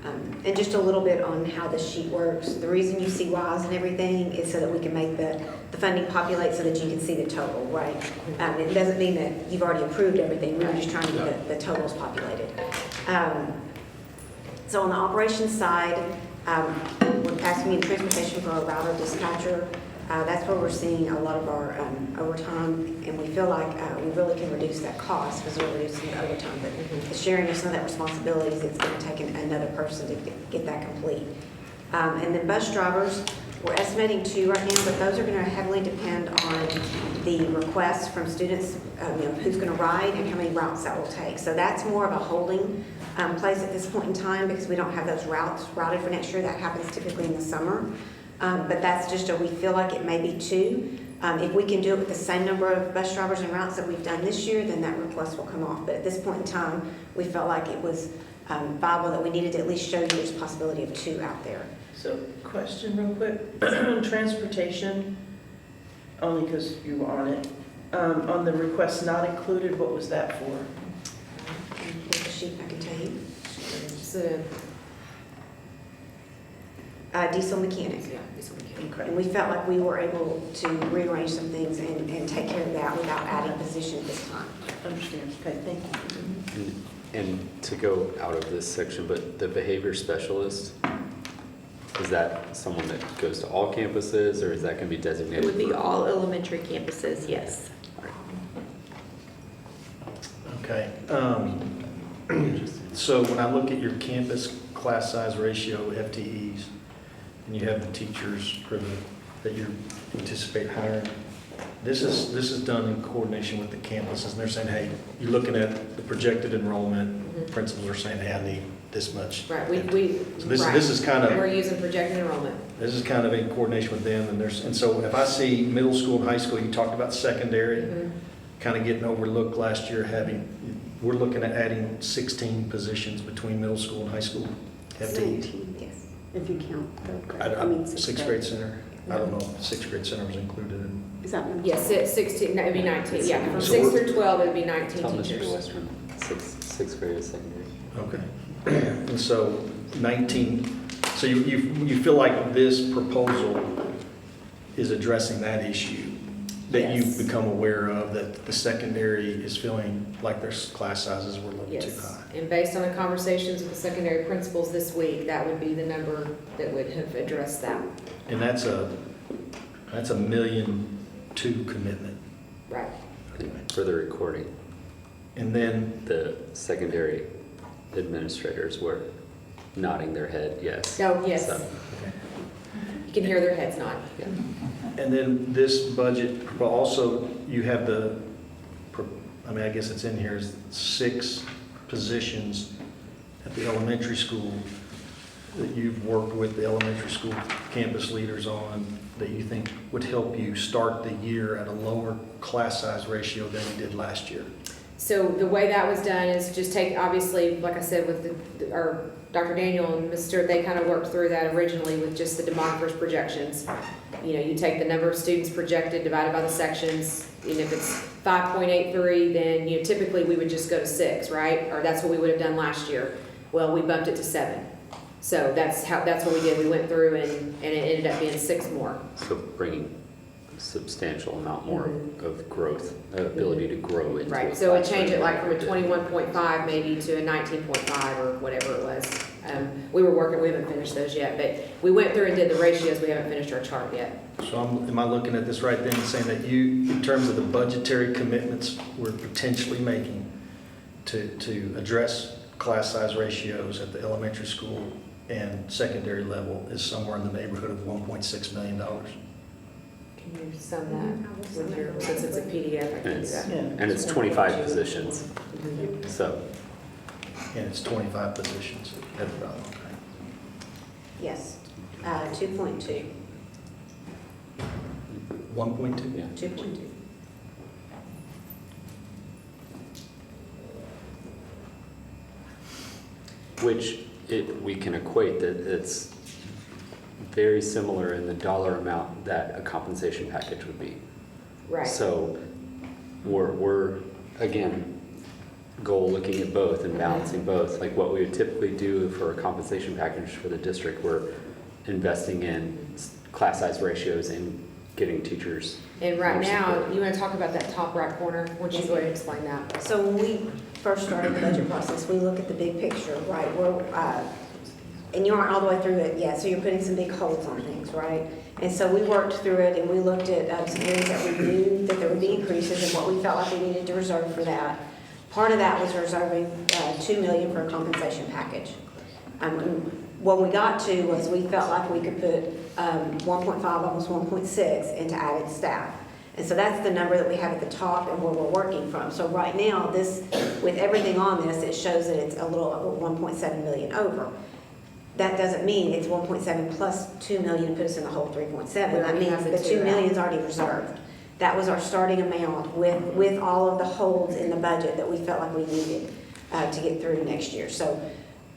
And just a little bit on how the sheet works. The reason you see Ys and everything is so that we can make the funding populate so that you can see the total, right? It doesn't mean that you've already approved everything. We're just trying to get the totals populated. So on the operations side, we're asking in transportation for a router dispatcher. That's where we're seeing a lot of our overtime, and we feel like we really can reduce that cost because we're reducing the overtime. But the sharing of some of that responsibilities, it's going to take another person to get that complete. And then bus drivers, We're estimating 2 right now, but those are gonna heavily depend on the requests from students, who's gonna ride and how many routes that will take. So that's more of a holding place at this point in time because we don't have those routes routed for next year. That happens typically in the summer. But that's just we feel like it may be 2. If we can do it with the same number of bus drivers and routes that we've done this year, then that request will come off. But at this point in time, we felt like it was viable that we needed to at least show you there's a possibility of 2 out there. So, question real quick, transportation, only because you were on it. On the request not included, what was that for? With the sheet, I can tell you. It's Diesel mechanic. yeah, this one can. Okay. And we felt like we were able to rearrange some things and take care of that without adding a position at this time. Understand, okay, thank you. And to go out of this section, but the behavior specialist, is that someone that goes to all campuses, or is that going to be designated? It would be for- all elementary campuses, yes. Okay. So when I look at your campus class size ratio, FTEs, and you have the teachers that you anticipate hiring, this is done in coordination with the campuses, and they're saying, hey, you're looking at the projected enrollment, principals are saying, hey, I need this much. Right, So this is kind of. We're using projected enrollment. This is kind of in coordination with them, and so if I see middle school and high school, you talked about secondary, kind of getting overlooked last year, we're looking at adding 16 positions between middle school and high school FTEs. 17, yes, if you count third grade. Sixth grade center, I don't know if sixth grade center was included in. Is that what? Yes, 16, no, it'd be 19, yeah, from So 6 we're- through 12, it'd be 19 Tell Mr. teachers. Western, sixth grade is secondary. Okay. And so 19, so you feel like this proposal is addressing that issue? That you've Yes. become aware of, that the secondary is feeling like their class sizes were a little too Yes, high? and based on the conversations with the secondary principals this week, that would be the number that would have addressed that. And that's a $1.2 million commitment. Right. For the recording, And then, the secondary administrators were nodding their head, yes. Oh, yes. So, You can hear their heads nod. yeah. and then this budget, but also you have I guess it's in here, is 6 positions at the elementary school that you've worked with the elementary school campus leaders on that you think would help you start the year at a lower class size ratio than you did last year? So the way that was done is just take, obviously, like I said, with our Dr. Daniel and Ms. Stewart, they kind of worked through that originally with just the demographers projections. You take the number of students projected divided by the sections, and if it's 5.83, then typically we would just go to 6, right? Or that's what we would have done last year. Well, we bumped it to 7. So that's what we did. We went through and it ended up being 6 more. So bringing a substantial amount more of growth, ability to grow into. Right, a so it classroom changed it like from a than we did. 21.5 maybe to a 19.5 or whatever it was. We haven't finished those yet, but we went through and did the ratios, we haven't finished our chart yet. So am I looking at this right then and saying that you, in terms of the budgetary commitments we're potentially making to address class size ratios at the elementary school and secondary level is somewhere in the neighborhood of $1.6 million? Can you sum that with your, since it's a PDF, I can do that. And it's 25 positions, so. And it's 25 positions at the bottom, okay. Yes, 2.2, 1.2? Yeah. 2.2. Which we can equate that it's very similar in the dollar amount that a compensation package would be. Right. So we're again, goal looking at both and balancing both. Like what we would typically do for a compensation package for the district, we're investing in class size ratios and getting teachers. And right more now, support. you want to talk about that top right corner? Why don't you go ahead and explain that? So when we first started the budget process, we look at the big picture, right? And you aren't all the way through it yet, so you're putting some big holds on things, right? And so we worked through it and we looked at some areas that we knew that there would be increases and what we felt like we needed to reserve for that. Part of that was reserving $2 million for a compensation package. what we got to was we felt like we could put 1.5, almost 1.6 into added staff. And so that's the number that we have at the top and where we're working from. So right now, this, with everything on this, it shows that it's a little over 1.7 million over. That doesn't mean it's 1.7 plus 2 million put us in the whole 3.7. That means the 2 million is already reserved. That was our starting amount with all of the holds in the budget that we felt like we needed to get through next year. So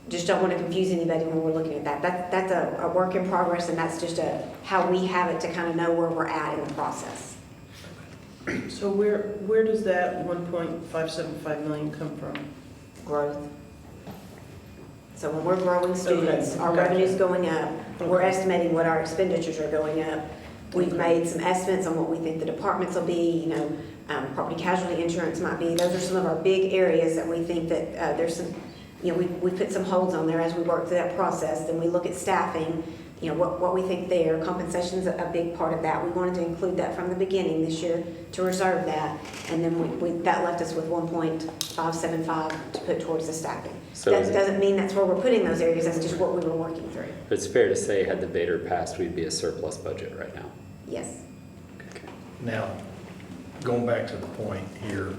just don't want to confuse anybody when we're looking at that. That's a work in progress, and that's just how we have it to kind of know where we're at in the process. So where does that 1.575 million come from? Growth. So when we're growing students, Okay. our revenue's going up, we're estimating what our expenditures are going up. We've made some estimates on what we think the departments will be, property casualty insurance might be. Those are some of our big areas that we think that there's some, we put some holds on there as we work through that process. Then we look at staffing, what we think there. Compensation's a big part of that. We wanted to include that from the beginning this year to reserve that. And then that left us with 1.575 to put towards the staffing. So That doesn't mean that's where we're putting those areas, that's just what we were working through. It's fair to say, had the Vader passed, we'd be a surplus budget right now. Yes. Okay. Now, going back to the point here,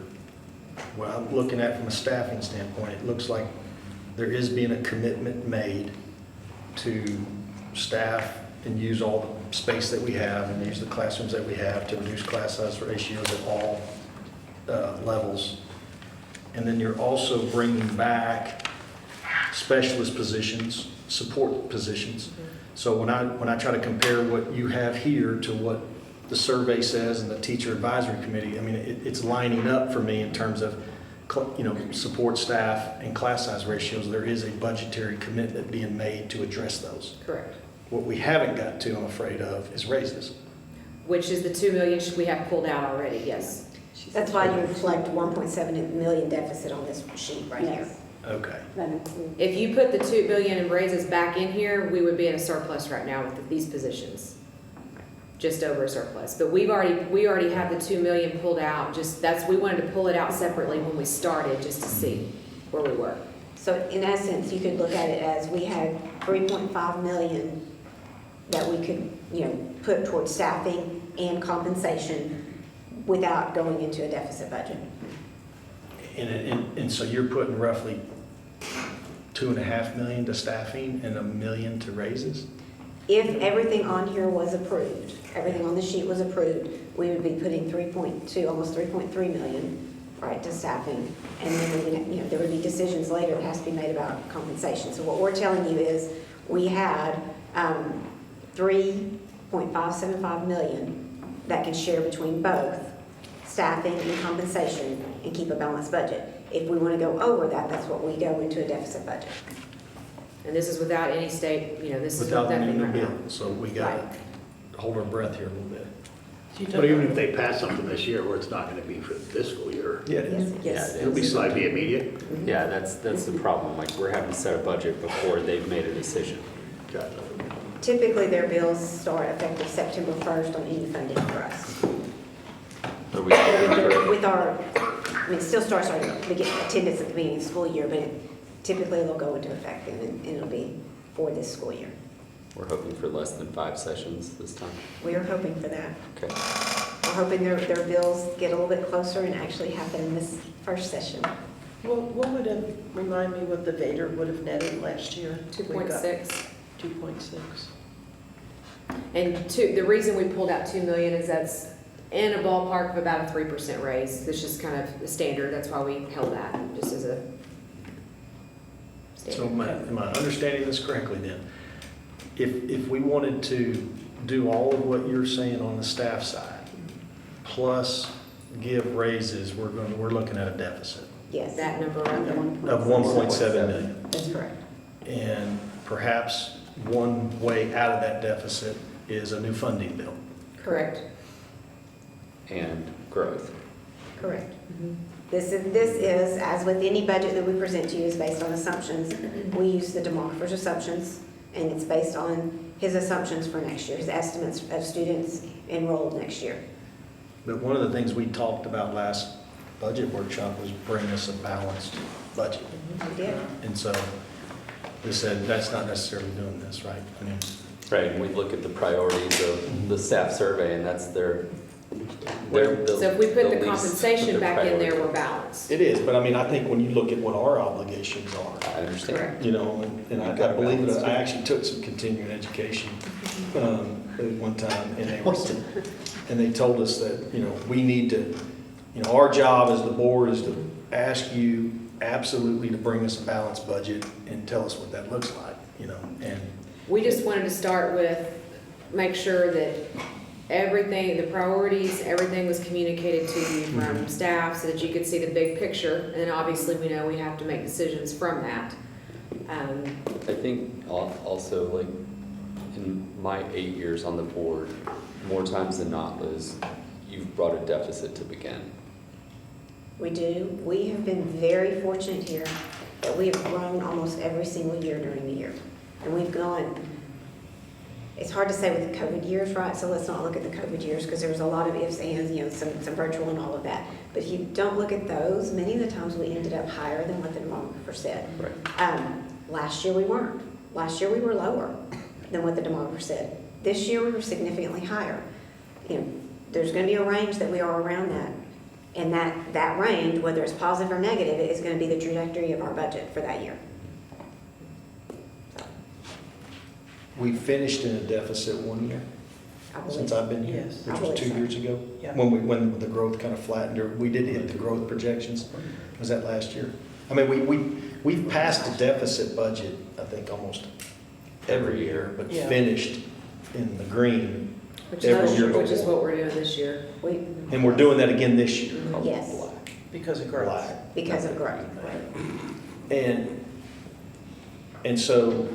what I'm looking at from a staffing standpoint, it looks like there is being a commitment made to staff and use all the space that we have and use the classrooms that we have to reduce class size ratios at all levels. And then you're also bringing back specialist positions, support positions. So when I try to compare what you have here to what the survey says and the teacher advisory committee, I mean, it's lining up for me in terms of, support staff and class size ratios. There is a budgetary commitment being made to address those. Correct. What we haven't got to, I'm afraid of, is raises. Which is the 2 million we have pulled out already, yes. That's why you reflect 1.7 million deficit on this sheet right here. Okay. If you put the 2 billion in raises back in here, we would be in a surplus right now with these positions. Just over a surplus. But we already have the 2 million pulled out, we wanted to pull it out separately when we started, just to see where we were. So in essence, you could look at it as we had 3.5 million that we could, put towards staffing and compensation without going into a deficit budget. And so you're putting roughly 2.5 million to staffing and $1 million to raises? If everything on here was approved, everything on the sheet was approved, we would be putting 3.2, almost 3.3 million, right, to staffing. And then we would, there would be decisions later that has to be made about compensation. So what we're telling you is we had 3.575 million that can share between both staffing and compensation and keep a balanced budget. If we want to go over that, that's what we go into a deficit budget. And this is without any state, this is Without the nothing new right bill, now. so we got to hold our breath here a little bit. But even if they pass something this year where it's not going to be for this school year, Yeah, it is. Yes. Yes. Yeah, it'll be slightly immediate. Yeah, that's the problem. Like, we're having to set a budget before they've made a decision. Gotcha. Typically, their bills start effective September 1st on any funding for us. Are we With our, it still starts our, we get attendance at the beginning of the school year, but typically it'll go into effect then, and it'll be for this school year. We're hoping for less than 5 sessions this time. We are hoping for that. Okay. We're hoping their bills get a little bit closer and actually happen in this first session. Well, what would it remind me what the Vader would have netted last year? 2.6. 2.6. And the reason we pulled out 2 million is that's in a ballpark of about a 3% raise. This is kind of the standard. That's why we held that, just as a So standard. am I understanding this correctly then? If we wanted to do all of what you're saying on the staff side, plus give raises, we're looking at a deficit Yes. That number right there. of 1.7 million. That's correct. And perhaps one way out of that deficit is a new funding bill. Correct. And growth. Correct. This is, as with any budget that we present to you, is based on assumptions. We use the demographer's assumptions, and it's based on his assumptions for next year, his estimates of students enrolled next year. But one of the things we talked about last budget workshop was bring us a balanced budget. We did. And so that said, that's not necessarily doing this, right? I mean, Right, and we look at the priorities of the staff survey, and that's their the So if we put the least compensation of their back in there, priority. we're balanced. it is, but I mean, I think when you look at what our obligations are, I understand. Correct. you know, and I believe that I actually took some continuing education at one time, and they told us that, you know, we need to, you know, our job as the board is to ask you absolutely to bring us a balanced budget and tell us what that looks like, you know, and We just wanted to start with, make sure that everything, the priorities, everything was communicated to you from staff so that you could see the big picture. And obviously, we know we have to make decisions from that. I think also, like, in my 8 years on the board, more times than not, Liz, you've brought a deficit to begin. We do. We have been very fortunate here that we have grown almost every single year during the year. And we've gone, it's hard to say with the COVID years, right? So let's not look at the COVID years because there was a lot of ifs, ands, you know, some virtual and all of that. But if you don't look at those, many of the times we ended up higher than what the demographer said. Right. Last year we weren't. Last year we were lower than what the demographer said. This year we were significantly higher. You know, there's going to be a range that we are around that. And that range, whether it's positive or negative, is going to be the trajectory of our budget for that year. we finished in a deficit one year I believe. since I've been here, Yes. I which was believe 2 so. years ago. Yeah. When the growth kind of flattened, or we did hit the growth projections. Was that last year? I mean, we've passed a deficit budget, I think, almost every year, but Yeah. finished in the green Which every is, year which is before. what we're doing this year. We, And we're doing that again this year. yes, Because of growth. Black. because of growth. And so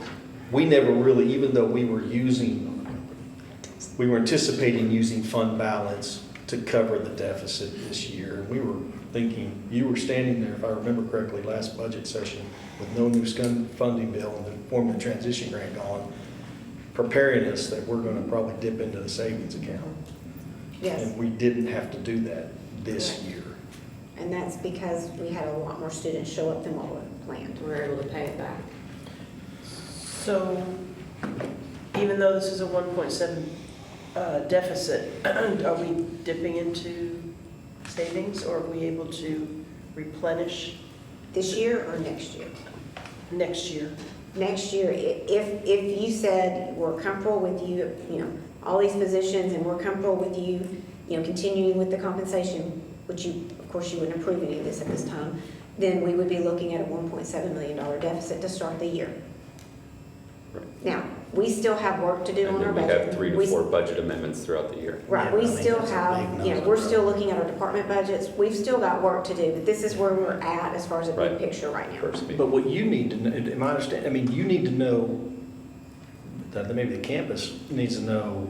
we never really, even though we were anticipating using fund balance to cover the deficit this year. We were thinking, you were standing there, if I remember correctly, last budget session with no new funding bill and the formula transition grant gone, preparing us that we're gonna probably dip into the savings account. Yes, And we didn't have to do that this Correct. year. and that's because we had a lot more students show up than what we planned. We're able to pay it back. So even though this is a 1.7 deficit, are we dipping into savings, or are we able to replenish This year or next year? next year? Next year, if you said we're comfortable with you, you know, all these positions and we're comfortable with you, you know, continuing with the compensation, which you, of course, you wouldn't approve any of this at this time, then we would be looking at a $1.7 million deficit to start the year. Now, we still have work to do And on our then we budget. have 3 to 4 budget amendments throughout the year. Right, Yeah, we I mean, still that's a have, big you know, number. we're still looking at our department budgets. We've still got work to do, but this is where we're at as far as a big Right. picture right now. First meeting. But what you need to know, am I understand, I mean, you need to know, that maybe the campus needs to know,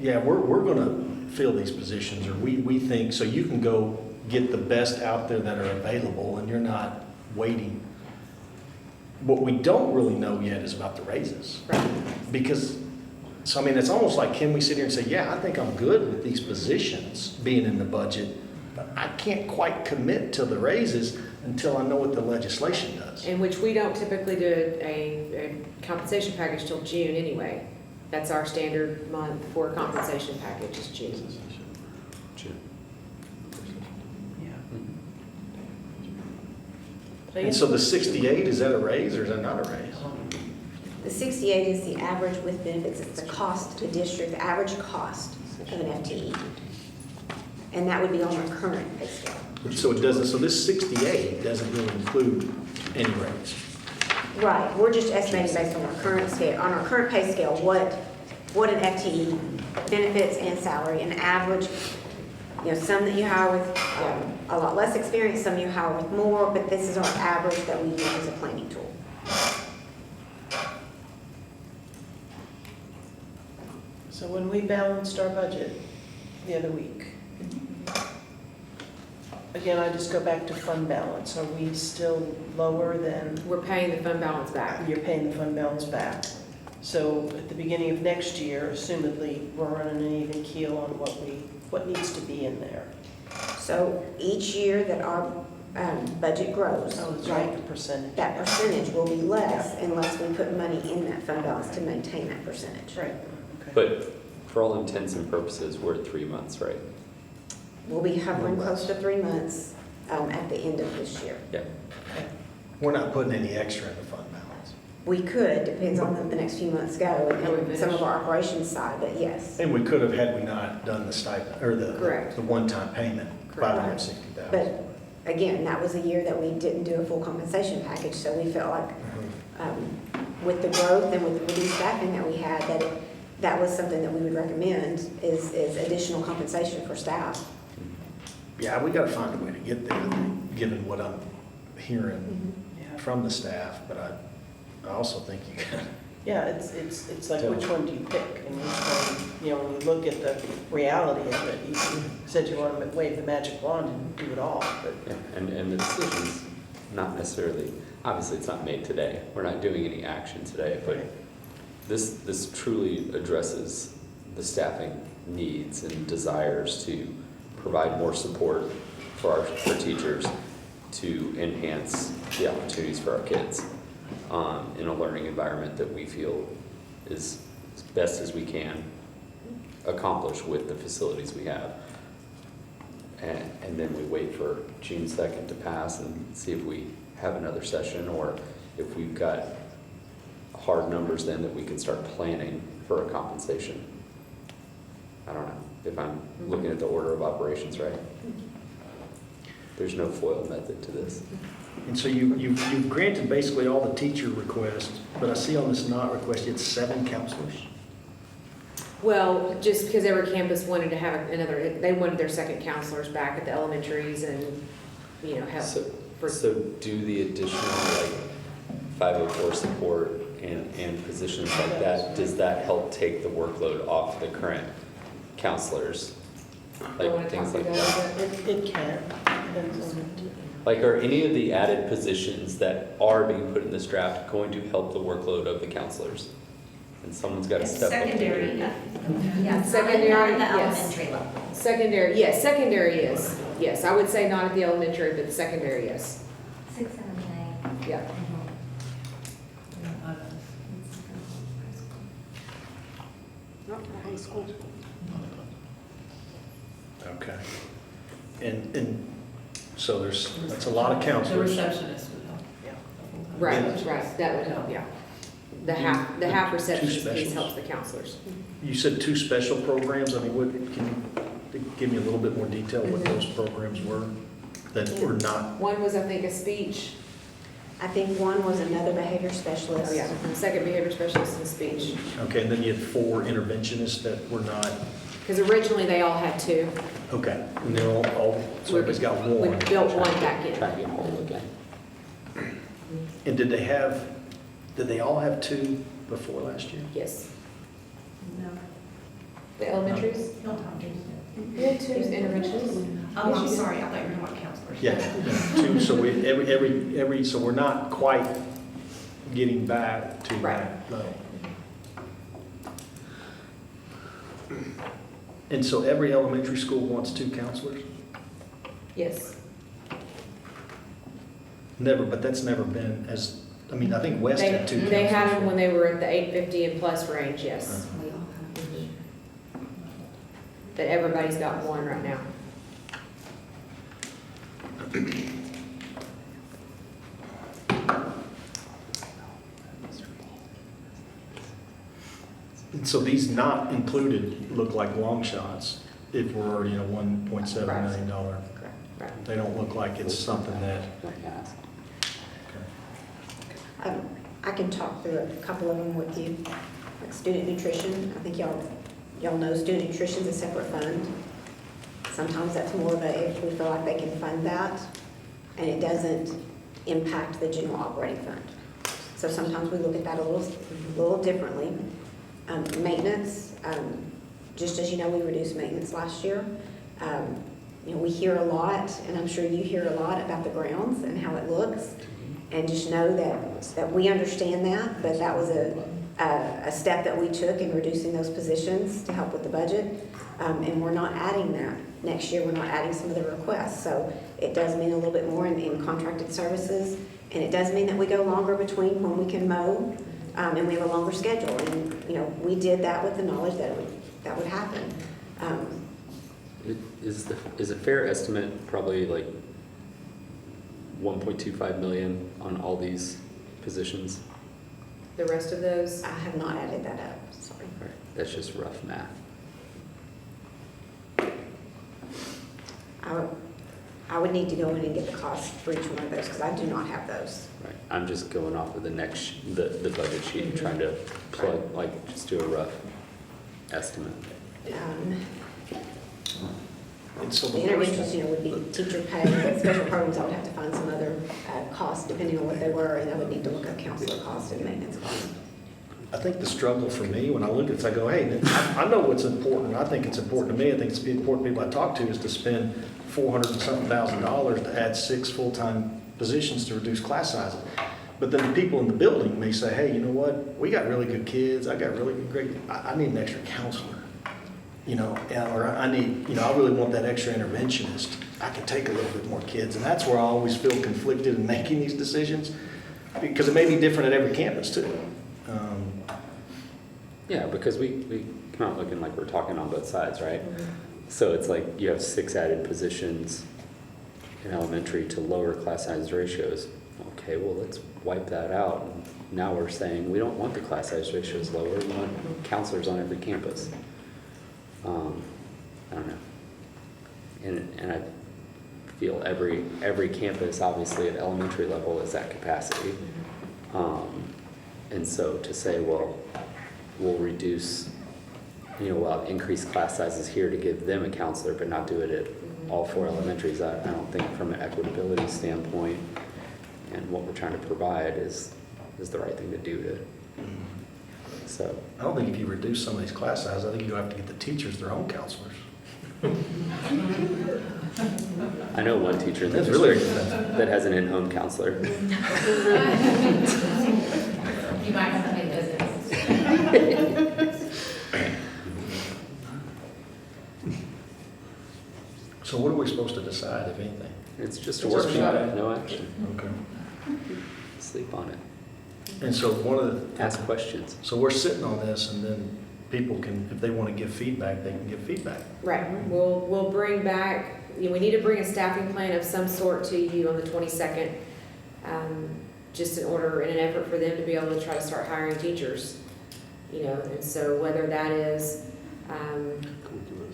yeah, we're gonna fill these positions, or we think, so you can go get the best out there that are available, and you're not waiting. What we don't really know yet is about the raises. Right. Because, so I mean, it's almost like, can we sit here and say, yeah, I think I'm good with these positions being in the budget, but I can't quite commit to the raises until I know what the legislation does. In which we don't typically do a compensation package till June anyway. That's our standard month for a compensation package is June. And so the 68, is that a raise or is that not a raise? The 68 is the average with benefits. It's the cost to the district, the average cost of an FTE. And that would be on our current pay scale. So it doesn't, so this 68 doesn't really include any raise. Right, we're just estimating based on our current scale, on our current pay scale, what an FTE benefits and salary, an average, you know, some that you hire with a lot less experience, some you hire with more, but this is our average that we use as a planning tool. So when we balanced our budget the other week, again, I just go back to fund balance. Are we still lower than, We're paying the fund balance back. you're paying the fund balance back? So at the beginning of next year, assumedly, we're running an even keel on what needs to be in there. So each year that our budget grows, Oh, that's right? right, the percentage. That percentage will be less unless we put money in that fund balance to maintain that percentage. Right, okay. But for all intents and purposes, we're at 3 months, right? We'll be hovering close to 3 months at the end of this year. Yeah. We're not putting any extra in the fund balance. We could, depends on the next few months go How we and some finish. of our operations side, but yes. And we could have had we not done the stipend, or Correct. the one-time payment, Correct. $560,000. But again, that was a year that we didn't do a full compensation package, so we felt like with the growth and with the reduced staffing that we had, that was something that we would recommend is additional compensation for staff. Yeah, we gotta find a way to get there, given what I'm hearing Yeah. from the staff, but I also think you gotta, Yeah, it's like, Tell which me. one do you pick? And which one, you know, when you look at the reality of it, you said you want to wave the magic wand and do it all, but Yeah, and the decision's not necessarily, obviously it's not made today. We're not doing any action today, but this truly addresses the staffing needs and desires to provide more support for our teachers to enhance the opportunities for our kids in a learning environment that we feel is as best as we can accomplish with the facilities we have. And then we wait for June 2nd to pass and see if we have another session, or if we've got hard numbers then that we can start planning for a compensation. I don't know if I'm looking at the order of operations right. There's no FOIL method to this. and so you've granted basically all the teacher requests, but I see on this not request, it's 7 counselors. Well, just because every campus wanted to have they wanted their second counselors back at the elementaries and, you know, help. So do the additional like 504 support and positions like that, does that help take the workload off the current counselors? You wanna Like things talk like through that? it can. Depends on Like, are any of the added positions that are being put in this draft going to help the workload of the counselors? And someone's got to step up. Secondary, yeah. Secondary, Not at the yes. elementary level. Secondary, yes, secondary is, yes, I would say not at the elementary, but the secondary, yes. 6, 7, 8. Yeah. Not the high school. Okay. And so that's a lot of The counselors. receptionist would help. Right, that would help, yeah. The half receptionist piece specials. helps the counselors. You said 2 special programs. I mean, can you give me a little bit more detail what those programs were that were not? One was, I think, a speech, I think one was another behavior specialist. oh yeah, second behavior specialist in speech. Okay, and then you had 4 interventionists that were not, Because originally they all had two. okay, and they're all so everybody's got We one. built one back in. Try to get whole again. And did they all have 2 before last year? Yes. No. The elementaries? No, Tom, We had two interventionists. I'm sorry, I thought you were talking about counselors. Yeah, 2, so so we're not quite getting back to that level. And so every elementary school wants 2 counselors? Yes. Never, but that's never been as, I mean, I think West They, had 2 counselors. they had them when they were at the 850 and plus range, yes. But everybody's got one right now. And so these not included look like long shots if we're already in a $1.7 million. Right. They don't look like it's something that, I can talk through a couple of them with you. Like student nutrition, I think y'all know student nutrition is a separate fund. Sometimes that's more of a, if we feel like they can fund that, and it doesn't impact the general operating fund. So sometimes we look at that a little differently. Maintenance, just as you know, we reduced maintenance last year. You know, we hear a lot, and I'm sure you hear a lot about the grounds and how it looks. And just know that we understand that, but that was a step that we took in reducing those positions to help with the budget. And we're not adding that next year. We're not adding some of the requests. So it does mean a little bit more in contracted services. And it does mean that we go longer between when we can mow, and we have a longer schedule. And, you know, we did that with the knowledge that that would happen. Is a fair estimate probably like 1.25 million on all these positions? The rest of those, I have not added that up, sorry. Right, that's just rough math. I would need to go in and get the cost for each one of those, because I do not have those. Right, I'm just going off of the budget sheet and trying to plug, like, just do a rough estimate. And so The interventions, you know, would be teacher pay, but special programs, I would have to find some other costs depending on what they were, and I would need to look at counselor cost and maintenance cost. I think the struggle for me, when I look at this, I go, hey, I know what's important. I think it's important to me. I think it's important to people I talk to is to spend $400 and something thousand to add 6 full-time positions to reduce class sizes. But then the people in the building may say, hey, you know what? We got really good kids. I got really great, I need an extra counselor. You know, or I need, you know, I really want that extra interventionist. I can take a little bit more kids. And that's where I always feel conflicted in making these decisions, because it may be different at every campus too. Yeah, because we come out looking like we're talking on both sides, right? Mm-hmm. So it's like you have 6 added positions in elementary to lower class size ratios. Okay, well, let's wipe that out. And now we're saying we don't want the class size ratios lower. We want counselors on every campus. I don't know. And I feel every campus, obviously at elementary level, is at capacity. And so to say, well, we'll reduce, you know, we'll increase class sizes here to give them a counselor, but not do it at all 4 elementaries, I don't think from an equitability standpoint and what we're trying to provide is the right thing to do so. I don't think if you reduce some of these class sizes, I think you have to get the teachers their own counselors. I know one teacher in the That's really district that has an in-home counselor. You might have to make business. So what are we supposed to decide, if anything? It's just a workshop, no action. Okay. Sleep on it. And so one of the, Ask questions. so we're sitting on this, and then people can, if they want to give feedback, they can give feedback. right, we'll bring back, you know, we need to bring a staffing plan of some sort to you on the 22nd, just in an effort for them to be able to try to start hiring teachers, you know, and so whether that is,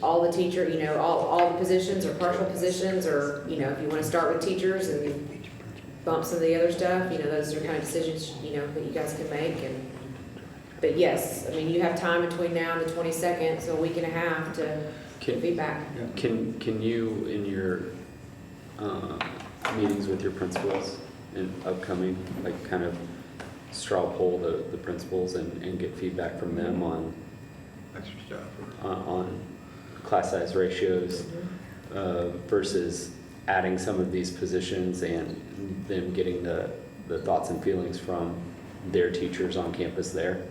all the teacher, you know, all the positions or partial positions, or, you know, if you want to start with teachers and bump some of the other stuff, you know, those are kind of decisions, you know, that you guys can make. But yes, I mean, you have time between now and the 22nd, so a week and a half to get feedback. Can you, in your meetings with your principals and upcoming, like kind of straw poll the principals and get feedback from them on class size ratios versus adding some of these positions and them getting the thoughts and feelings from their teachers on campus there?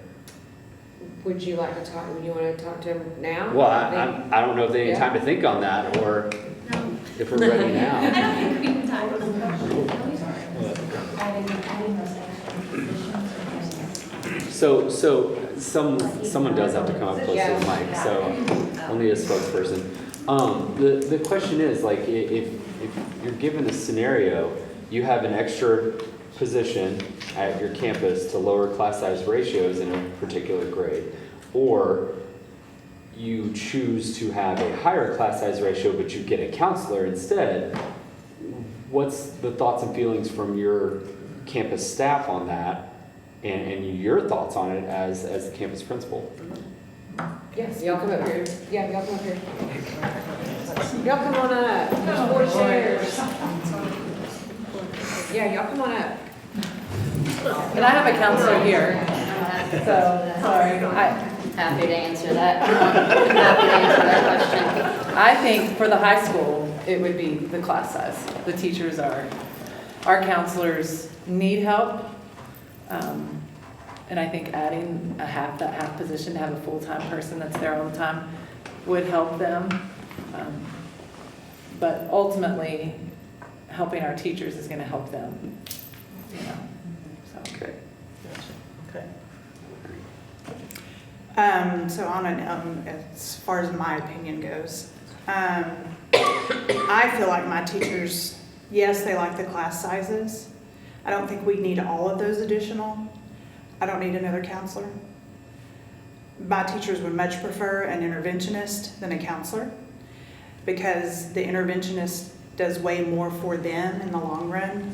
Would you like to talk, would you want to talk to them now? Well, I don't know if they need time to think on that or if we're ready now. I don't think we can talk about So someone does have to come up close to the mic, so I'll need a spokesperson. The question is, like, if you're given a scenario, you have an extra position at your campus to lower class size ratios in a particular grade, or you choose to have a higher class size ratio but you get a counselor instead, what's the thoughts and feelings from your campus staff on that, and your thoughts on it as the campus principal? Yes, y'all come up here. Yeah, y'all come up here. Y'all come on up. There's 4 chairs. Yeah, y'all come on up. And I have a counselor here, so, sorry. Happy to answer that. Happy to answer that question. I think for the high school, it would be the class size. The teachers our counselors need help. And I think adding that half position to have a full-time person that's there all the time would help them. But ultimately, helping our teachers is gonna help them, you know, so. Okay. Okay. So on as far as my opinion goes, I feel like my teachers, yes, they like the class sizes. I don't think we need all of those additional. I don't need another counselor. My teachers would much prefer an interventionist than a counselor because the interventionist does way more for them in the long run,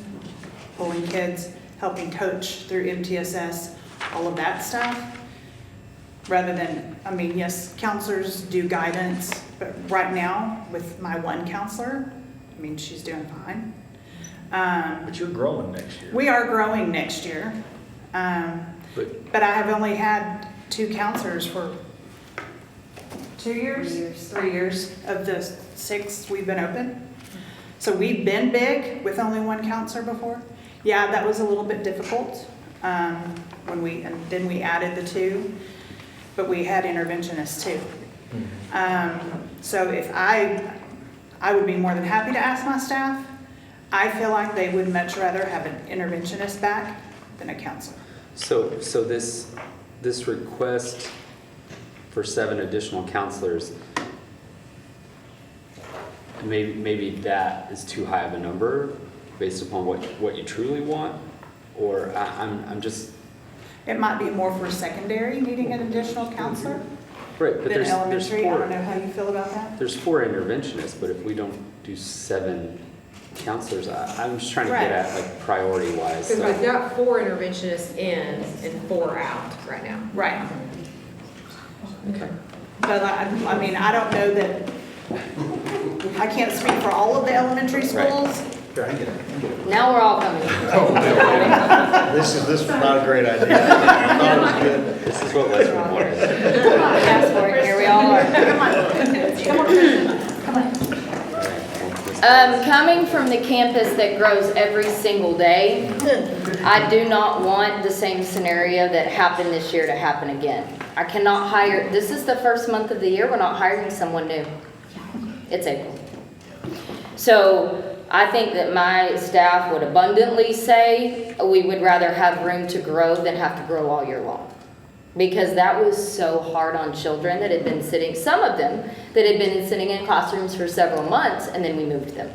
pulling kids, helping coach through MTSS, all of that stuff. Rather than, I mean, yes, counselors do guidance, but right now with my one counselor, I mean, she's doing fine. But you're growing next year. We are growing next year. But I have only had 2 counselors for 2 years, 3 years of the 6 we've been open. So we've been big with only 1 counselor before. Yeah, that was a little bit difficult and then we added the 2, but we had interventionists too. So if I would be more than happy to ask my staff. I feel like they would much rather have an interventionist back than a counselor. So this request for 7 additional counselors, maybe that is too high of a number based upon what you truly want, or I'm just. It might be more for secondary, needing an additional counselor Right, but than there's elementary. 4. I don't know how you feel about that. There's 4 interventionists, but if we don't do 7 counselors, I'm just trying to Right. get at like priority wise. Because we've got 4 interventionists in and 4 out right now. Right. Okay. But I mean, I don't know that, I can't speak for all of the elementary schools. Now we're all coming. This is not a great idea. I thought it was good. This is what Leslie wanted. Ask for it, here we all are. Come on. Coming from the campus that grows every single day, I do not want the same scenario that happened this year to happen again. I cannot hire, this is the first month of the year, we're not hiring someone new. It's April. So I think that my staff would abundantly say we would rather have room to grow than have to grow all year long. Because that was so hard on children that had been sitting, some of them, that had been sitting in classrooms for several months, and then we moved them.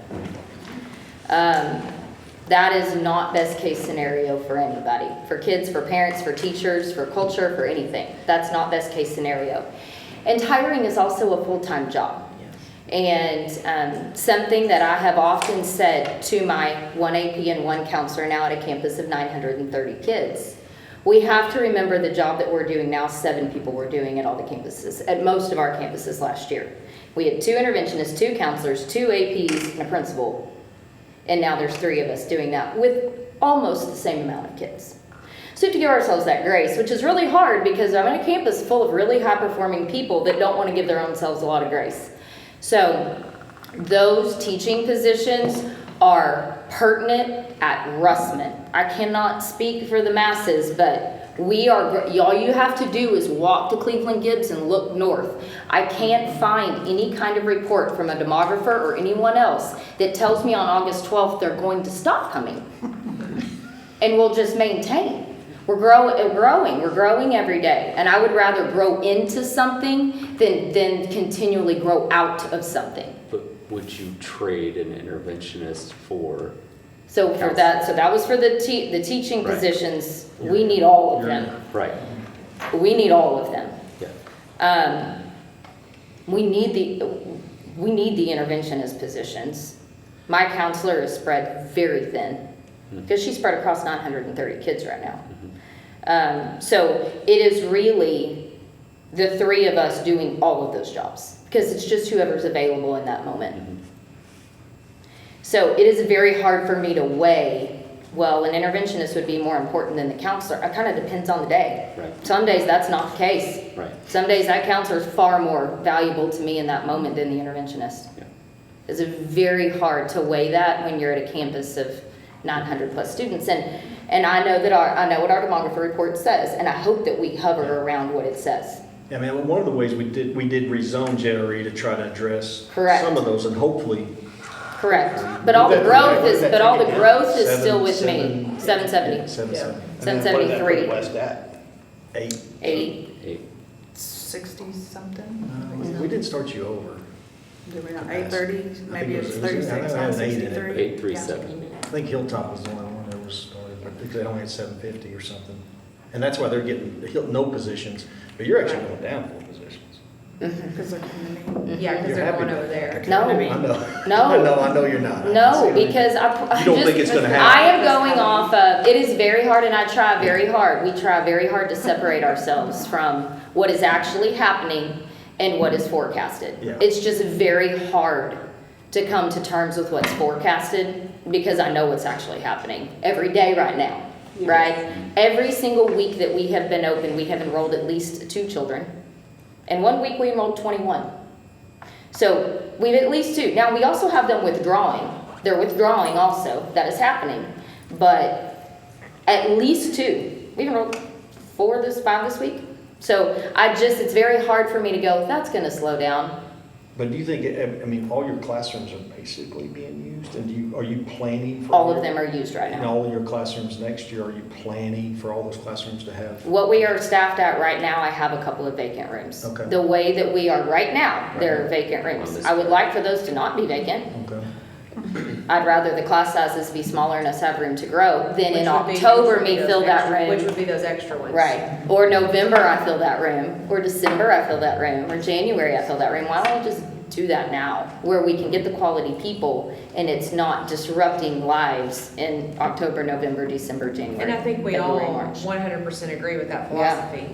That is not best case scenario for anybody. For kids, for parents, for teachers, for culture, for anything. That's not best case scenario. And hiring is also a full-time job. And something that I have often said to my 1 AP and 1 counselor now at a campus of 930 kids, we have to remember the job that we're doing now, 7 people were doing at all the campuses, at most of our campuses last year. We had 2 interventionists, 2 counselors, 2 APs, and a principal. And now there's 3 of us doing that with almost the same amount of kids. So we have to give ourselves that grace, which is really hard because I'm in a campus full of really high-performing people that don't want to give their own selves a lot of grace. So those teaching positions are pertinent at Russman. I cannot speak for the masses, but all you have to do is walk to Cleveland Gibbs and look north. I can't find any kind of report from a demographer or anyone else that tells me on August 12th they're going to stop coming. And we'll just maintain. We're growing every day. And I would rather grow into something than continually grow out of something. But would you trade an interventionist for? So for that was for the teaching Right. positions. We need all of them. Right. We need all of them. Yeah. We need the interventionist positions. My counselor is spread very thin because she's spread across 930 kids right now. So it is really the 3 of us doing all of those jobs because it's just whoever's available in that moment. So it is very hard for me to weigh, well, an interventionist would be more important than the counselor. It kind of depends on the day. Right. Some days that's not the case. Right. Some days that counselor is far more valuable to me in that moment than the interventionist. Yeah. It's very hard to weigh that when you're at a campus of 900 plus students. And I know what our demography report says, and I hope that we hover around what it says. I mean, one of the ways we did rezone JRE to try to address Correct. some of those, and hopefully. Correct. But all the growth is still with me. 770. 770. 773. West at? 8. 80. 60-something? We didn't start you over. Did we not, 830? Maybe it's I think it was 36, an not 8 in it. 63? 837. I think Hilltop was the only one that was started, but they only had 750 or something. And that's why they're getting no positions, but you're actually going down 4 positions. Because they're coming Yeah, because You're they're happy going about over there. No. I know. No. I know you're not. No, because I You don't just- think it's gonna happen? I am going off of, it is very hard, and I try very hard. We try very hard to separate ourselves from what is actually happening and what is forecasted. Yeah. It's just very hard to come to terms with what's forecasted because I know what's actually happening every day right now, right? Every single week that we have been open, we have enrolled at least 2 children. And 1 week we enrolled 21. So we've at least 2. Now we also have them withdrawing. They're withdrawing also. That is happening. But at least 2. We've enrolled 5 this week. So it's very hard for me to go, that's going to slow down. But do you think, I mean, all your classrooms are basically being used? And are you planning for? All of them are used right In now. all of your classrooms next year, are you planning for all those classrooms to have? What we are staffed at right now, I have a couple of vacant rooms. Okay. The way that we are right now, there are vacant On rooms. this I would like for those to not be vacant. Okay. I'd rather the class sizes be smaller and us have room to grow than in Which would be- October which would be me those fill that extra- Which room. would be those extra ones. Right. Or November I fill that room. Or December I fill that room. Or January I fill that room. Why don't we just do that now? Where we can get the quality people and it's not disrupting lives in October, November, December, January. And I think we all February, March. 100% agree with that Yeah. philosophy.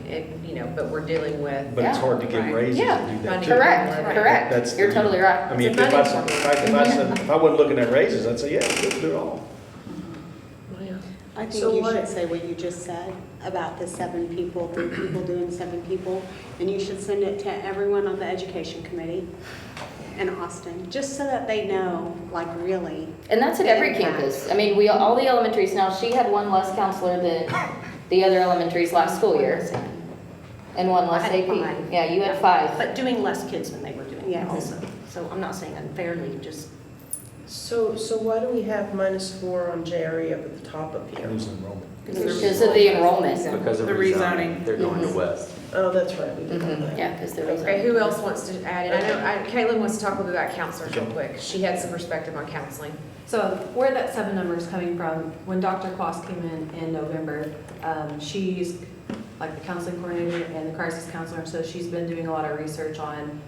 But we're dealing with. But it's Yeah. hard to give Right. raises Yeah. and do that too. Correct, Right. correct. That's You're the- totally right. I mean, It's a if funding I wasn't looking at raises, I'd say, yeah, let's do it all. I think So you what- should say what you just said about the 7 people, 3 people doing 7 people, and you should send it to everyone on the education committee in Austin, just so that they know, like, really. And that's at every impact. campus. I mean, all the elementaries, now she had 1 less counselor than the other elementaries last school year. And 1 less I had AP. 5. Yeah, you had 5. But doing less kids than they were doing Yes. also. So I'm not saying unfairly, just. So why do we have -4 on JRE up at the top of here? Losing enrollment. Because of the enrollment. Because of The rezoning, rezoning. they're going to Mhm. west. Oh, that's right, we did Mhm, that. yeah, because there was. Okay, who else wants to add? And I know Caitlin wants to talk a little bit about counselors real quick. She had some perspective on counseling. So where that 7 number is coming from, when Dr. Kloss came in November, she's like the counseling coordinator and the crisis counselor, so she's been doing a lot of research on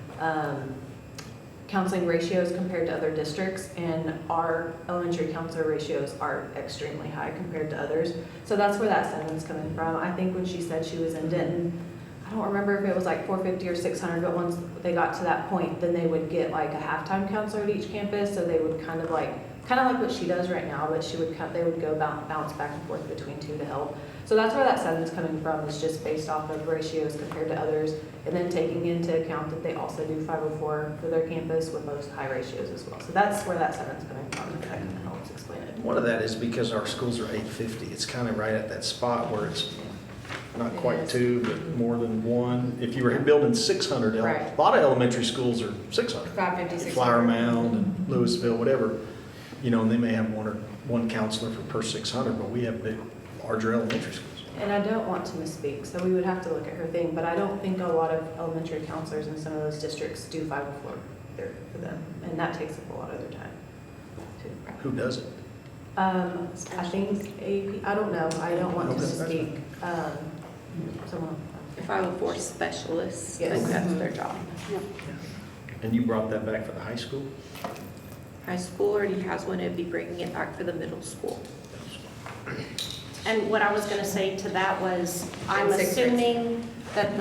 counseling ratios compared to other districts, and our elementary counselor ratios are extremely high compared to others. So that's where that 7's coming from. I think when she said she was in Denton, I don't remember if it was like 450 or 600, but once they got to that point, then they would get like a halftime counselor at each campus, so they would kind of like what she does right now, but they would go bounce back and forth between 2 to help. So that's where that 7 is coming from, is just based off of ratios compared to others, and then taking into account that they also do 504 for their campus with those high ratios as well. So that's where that 7 is coming from, if that kind of helps explain it. One of that is because our schools are 850. It's kind of right at that spot where it's not quite 2, but more than 1. If you were building 600, Right. a lot of elementary schools are 600. 550, Flower 600. Mound and Louisville, whatever, and they may have one counselor per 600, but we have larger elementary schools. And I don't want to misspeak, so we would have to look at her thing, but I don't think a lot of elementary counselors in some of those districts do 504 there for them, and that takes up a lot of their time, too. Who does it? I think AP, I don't know, I don't want to Okay, that's misspeak. Someone. 504 specialists, I Yes. think that's their job. And you brought that back for the high school? High school already has one, it'd be bringing it back for the middle school. And what I was gonna say to that was, I'm And sixth grade. assuming that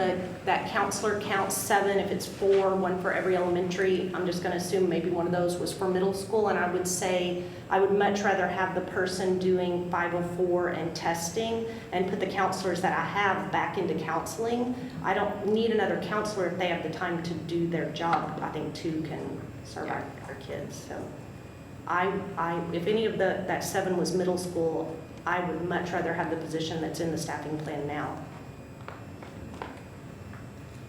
that counselor counts 7, if it's 4, 1 for every elementary. I'm just gonna assume maybe one of those was for middle school, and I would say, I would much rather have the person doing 504 and testing and put the counselors that I have back into counseling. I don't need another counselor if they have the time to do their job. I think 2 can serve our kids, so. If any of that 7 was middle school, I would much rather have the position that's in the staffing plan now.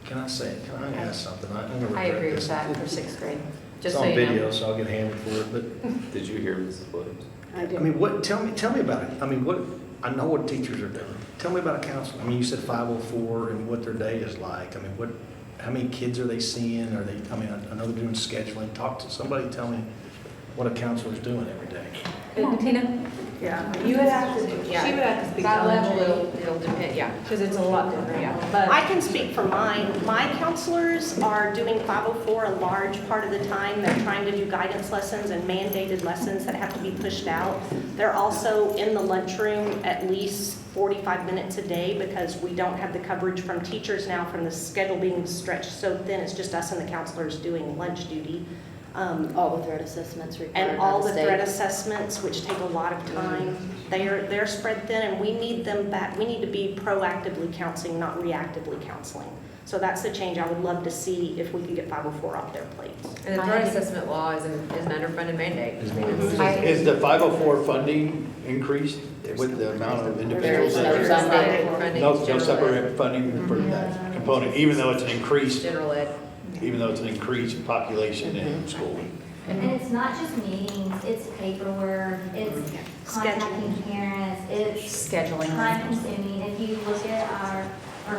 Can I ask something? I'm gonna I regret agree this. with that for sixth grade. It's Just so on you know. video, so I'll get hammered for it, but, Did you hear Mrs. Williams? I I do. mean, tell me about it. I mean, I know what teachers are doing. Tell me about a counselor. I mean, you said 504 and what their day is like. I mean, how many kids are they seeing? I mean, I know they're doing scheduling. Talk to somebody, tell me what a counselor's doing every day. Tina? Yeah. You would have to, yeah. She would have to speak That to level, elementary. it'll depend, yeah. Because it's a lot different, yeah. I But can speak for mine. My counselors are doing 504 a large part of the time. They're trying to do guidance lessons and mandated lessons that have to be pushed out. They're also in the lunchroom at least 45 minutes a day because we don't have the coverage from teachers now from the schedule being stretched so thin. It's just us and the counselors doing lunch duty. All the threat assessments required. And by all the state. threat assessments, which take a lot of time, they're spread thin, and we need them back. We need to be proactively counseling, not reactively counseling. So that's the change I would love to see if we could get 504 off their plates. And the threat assessment law is an underfunded mandate. Is the 504 funding increased with the amount of individuals that There's are? no funding. No separate funding for that component, even though it's an increased, General ed. even though it's an increased population in school. And it's not just meetings, it's paperwork, it's contacting parents, it's scheduling. time consuming. If you look at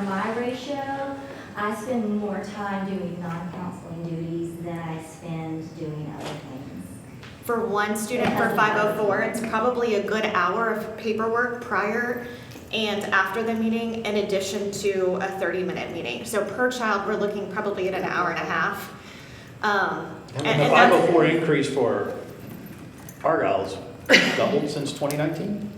my ratio, I spend more time doing non-counseling duties than I spend doing other things. For one student for 504, it's probably a good hour of paperwork prior and after the meeting, in addition to a 30-minute meeting. So per child, we're looking probably at an hour and a half. And the 504 increase for Argyle's doubled since 2019?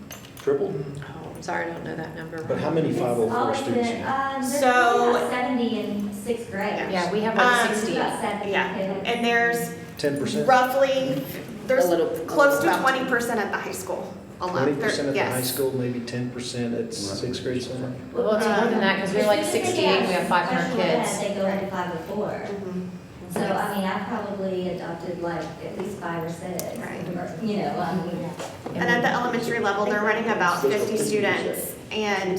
Tripled? Oh, I'm sorry, I don't know that number. But how many 504 students? There's So- probably about 70 in sixth grade. Yeah, we have like Um, 60. About 70 Yeah, kids. and there's 10%? roughly, there's A little- close to about 20% at the high school alone. 20% at the high Yes. school, maybe 10% at sixth grade center? Well, it's more than that because we're like 68, we have 500 Special ed, kids. They go into 504. Mhm. So, I mean, I've probably adopted like at least 5 or 6. Right. Or, you know, I mean. And at the elementary level, they're running about 50 students, and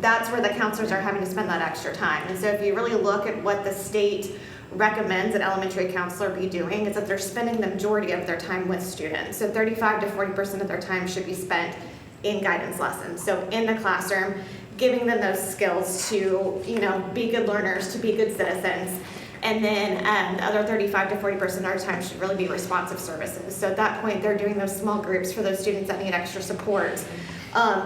that's where the counselors are having to spend that extra time. And so if you really look at what the state recommends an elementary counselor be doing, is that they're spending the majority of their time with students. So 35 to 40% of their time should be spent in guidance lessons. So in the classroom, giving them those skills to, be good learners, to be good citizens. And then the other 35 to 40% of our time should really be responsive services. So at that point, they're doing those small groups for those students that need extra support.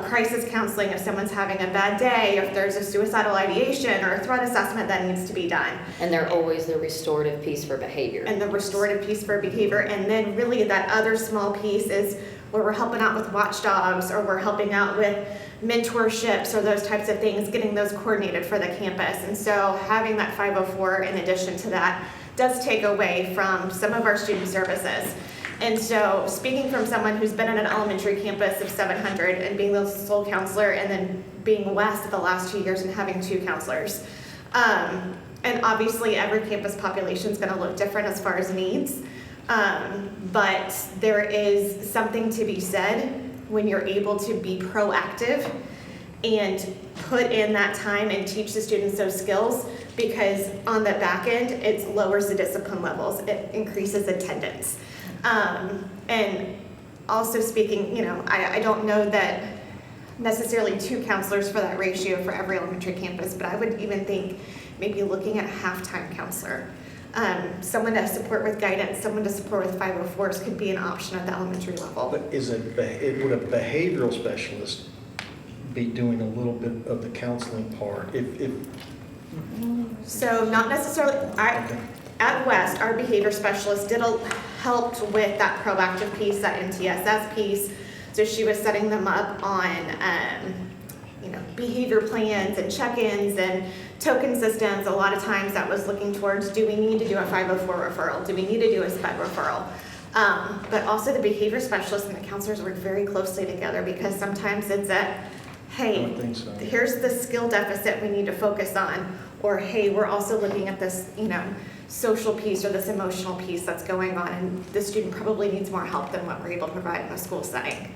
Crisis counseling if someone's having a bad day, if there's a suicidal ideation or a threat assessment that needs to be done. And they're always the restorative piece for behavior. And the restorative piece for behavior. And then really that other small piece is where we're helping out with watchdogs, or we're helping out with mentorships or those types of things, getting those coordinated for the campus. And so having that 504 in addition to that does take away from some of our student services. And so speaking from someone who's been at an elementary campus of 700 and being the sole counselor, and then being West the last 2 years and having 2 counselors. And obviously every campus population is going to look different as far as needs. But there is something to be said when you're able to be proactive and put in that time and teach the students those skills, because on the back end, it lowers the discipline levels, it increases attendance. And also speaking, I don't know that necessarily 2 counselors for that ratio for every elementary campus, but I would even think maybe looking at a half-time counselor. Someone to support with guidance, someone to support with 504s could be an option at the elementary level. But would a behavioral specialist be doing a little bit of the counseling part? So not necessarily, at West, our behavior specialist helped with that proactive piece, that MTSS piece. So she was setting them up on, behavior plans and check-ins and token systems. A lot of times that was looking towards, do we need to do a 504 referral? Do we need to do a SPED referral? But also the behavior specialist and the counselors work very closely together, because sometimes it's hey, I don't think so. Here's the skill deficit we need to focus on, or hey, we're also looking at this, social piece or this emotional piece that's going on, and the student probably needs more help than what we're able to provide in a school setting.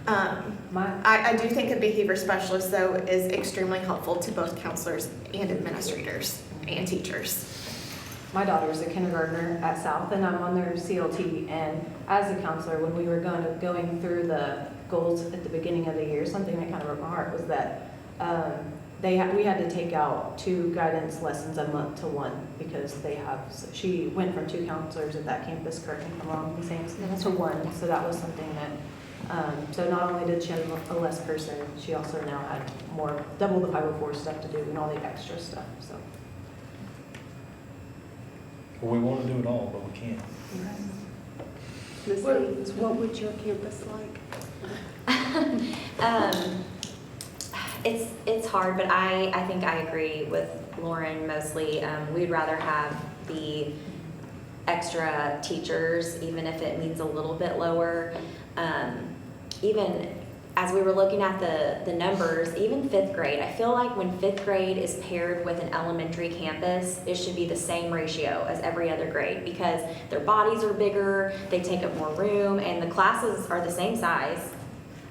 I do think a behavior specialist, though, is extremely helpful to both counselors and administrators and teachers. My daughter's a kindergartner at South, and I'm on their CLT. And as a counselor, when we were going through the goals at the beginning of the year, something that kind of broke my heart was that we had to take out 2 guidance lessons a month to 1 because she went from 2 counselors at that campus, correct me if I'm wrong, saying to 1. So that was something that, so not only did she have a less person, she also now had double the 504 stuff to do and all the extra stuff, so. Well, we want to do it all, but we can't. Ms. Haynes, what would your campus like? It's hard, but I think I agree with Lauren mostly. We'd rather have the extra teachers, even if it means a little bit lower. Even as we were looking at the numbers, even 5th grade, I feel like when 5th grade is paired with an elementary campus, it should be the same ratio as every other grade because their bodies are bigger, they take up more room, and the classes are the same size.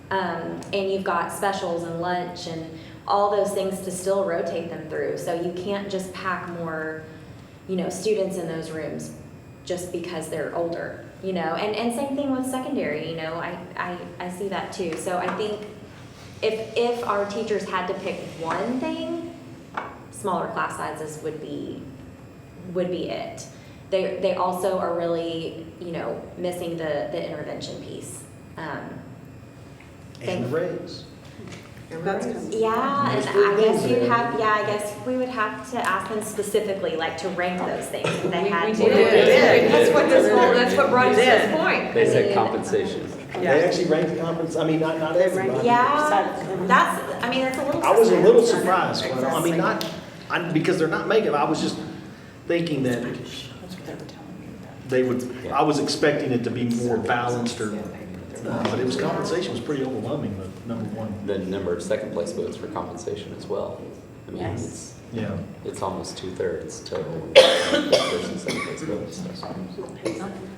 And you've got specials and lunch and all those things to still rotate them through. So you can't just pack more, students in those rooms just because they're older, and same thing with secondary, I see that too. So I think if our teachers had to pick one thing, smaller class sizes would be it. They also are really, missing the intervention piece. And the raise. Yeah, and I guess we would have to ask them specifically, like to rank those things if they had to. That's what brought us to this point. They said compensation. They actually ranked the compensation, I mean, not everybody. Yeah, that's a little. I was a little surprised, because they're not making, I was just thinking that I was expecting it to be more balanced but it was compensation was pretty overwhelming, the number one. The number of second place votes for compensation as well. I mean, it's almost 2/3 total versus second place votes.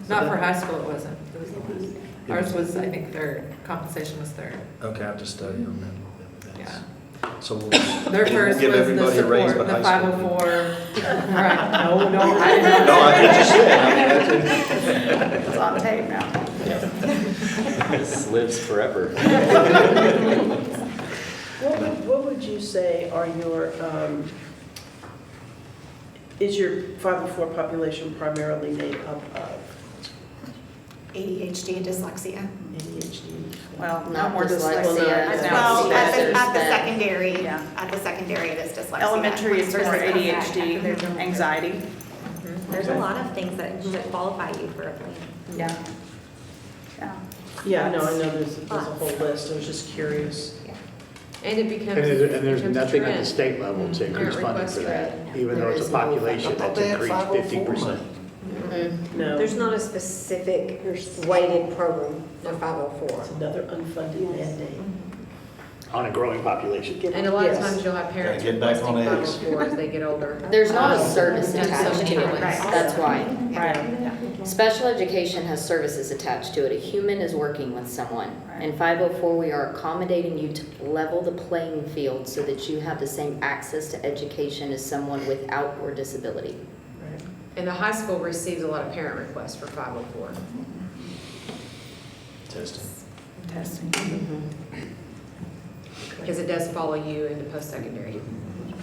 Not for high school, it wasn't. It was the last. Ours was, I think, 3rd. Compensation was 3rd. Okay, I have to study on that a little bit. Yeah. So we'll Their first give was everybody the a raise, support, but the high school. 504. Right. No, I didn't. No, I just said. It's on tape now. This lives forever. What would you say are is your 504 population primarily made up of? ADHD and dyslexia. ADHD. Well, Not more dyslexia. Well, at the Spend. secondary, Yeah. at the secondary it is dyslexia. Elementary is more ADHD, anxiety. There's a lot of things that qualify you for a plan. Yeah. Yeah. Yeah, no, I know there's a whole list, I was just curious. And it becomes. And there's becomes a nothing at the trend. state level to increase funding for that, even though There it's a is no population funding. that's increased 50%. No, There's not a specific weighted program for 504. it's another unfunded mandate. On a growing population. And a lot of Yes. times you'll have parents Gotta get back on requesting eggs. 504 as they get older. There's not a Um, service and so attached many to it. ones. That's why. Right. Special education has services attached to it. A human is working with someone. In 504, we are accommodating you to level the playing field so that you have the same access to education as someone without your disability. And the high school receives a lot of parent requests for 504. Testing. Because it does follow you into post-secondary.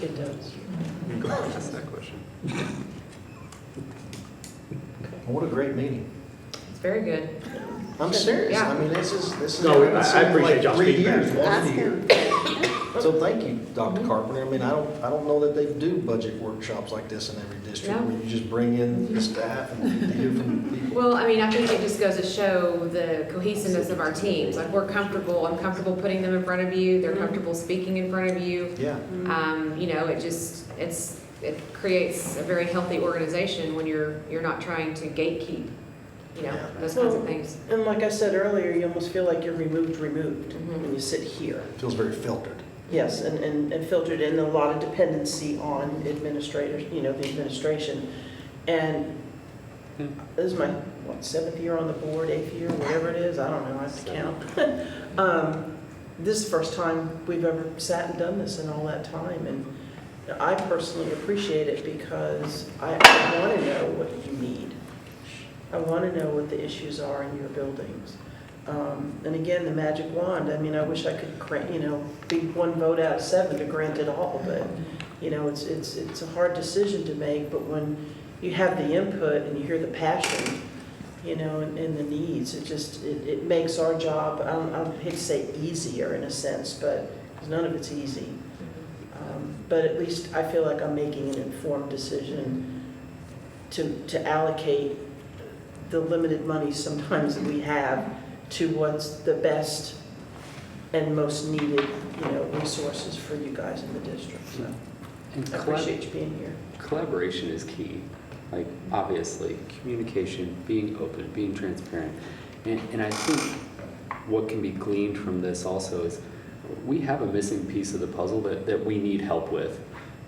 It does. That's that question. What a great meeting. It's very good. I'm serious. Yeah. I mean, this is. No, it I seemed appreciate like y'all's 3 feedback. years, wasn't a year. So thank you, Dr. Carpenter. I mean, I don't know that they do budget workshops like this in every district No. where you just bring in the staff and you hear from people. Well, I mean, I think it just goes to show the cohesiveness of our teams. Like, we're comfortable, I'm comfortable putting them in front of you, they're comfortable speaking in front of you. Yeah. It creates a very healthy organization when you're not trying to gatekeep, those kinds of things. And like I said earlier, you almost feel like you're removed when you sit here. It feels very filtered. Yes, and filtered in a lot of dependency on administrators, the administration. And This is my, what, 7th year on the board, 8th year, whatever it is, I don't know, I have to count. This is the first time we've ever sat and done this in all that time, and I personally appreciate it because I want to know what you need. I want to know what the issues are in your buildings. And again, the magic wand, I mean, I wish I could, be 1 vote out of 7 to grant it all, but, it's a hard decision to make, but when you have the input and you hear the passion, and the needs, it makes our job, I don't hate to say easier in a sense, but, because none of it's easy. But at least I feel like I'm making an informed decision to allocate the limited money sometimes that we have to what's the best and most needed, resources for you guys in the district. So And I appreciate you being here. Collaboration is key. Like, obviously, communication, being open, being transparent. And I think what can be gleaned from this also is we have a missing piece of the puzzle that we need help with.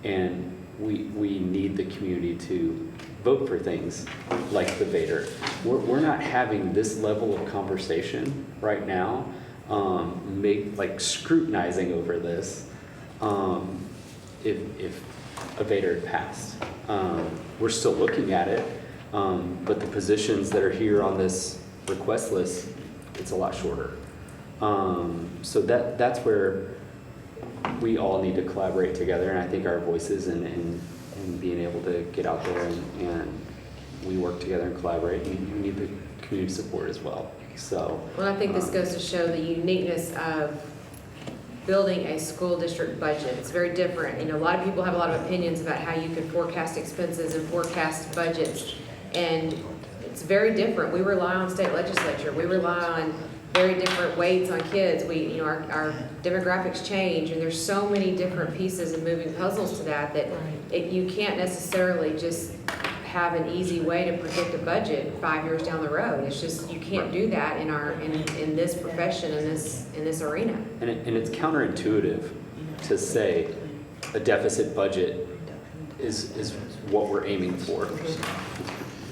And we need the community to vote for things like the Vader. We're not having this level of conversation right now, scrutinizing over this, if a Vader had passed. We're still looking at it, but the positions that are here on this request list, it's a lot shorter. So that's where we all need to collaborate together, and I think our voices and being able to get out there and we work together and collaborate, and we need the community support as well. So, Well, I think this goes to show the uniqueness of building a school district budget. It's very different. A lot of people have a lot of opinions about how you can forecast expenses and forecast budgets, and it's very different. We rely on state legislature. We rely on very different weights on kids. Our demographics change, and there's so many different pieces and moving puzzles to that you can't necessarily just have an easy way to predict a budget 5 years down the road. It's just, you can't do that in this profession, in this arena. and it's counterintuitive to say a deficit budget is what we're aiming for.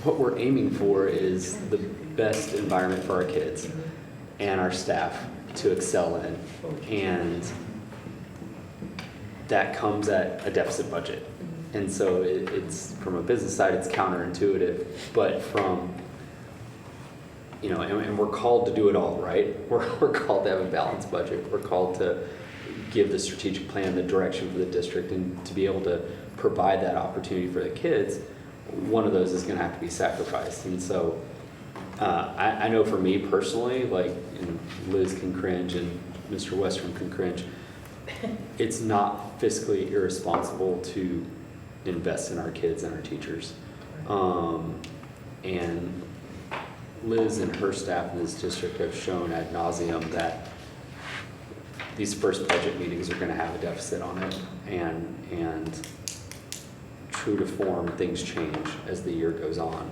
What we're aiming for is the best environment for our kids and our staff to excel in, and that comes at a deficit budget. And so it's, from a business side, it's counterintuitive, but from, and we're called to do it all, right? We're called to have a balanced budget. We're called to give the strategic plan, the direction for the district, and to be able to provide that opportunity for the kids. One of those is going to have to be sacrificed. And so I know for me personally, and Liz can cringe and Mr. Western can cringe, it's not fiscally irresponsible to invest in our kids and our teachers. And Liz and her staff in this district have shown ad nauseum that these first budget meetings are going to have a deficit on it, and true to form, things change as the year goes on.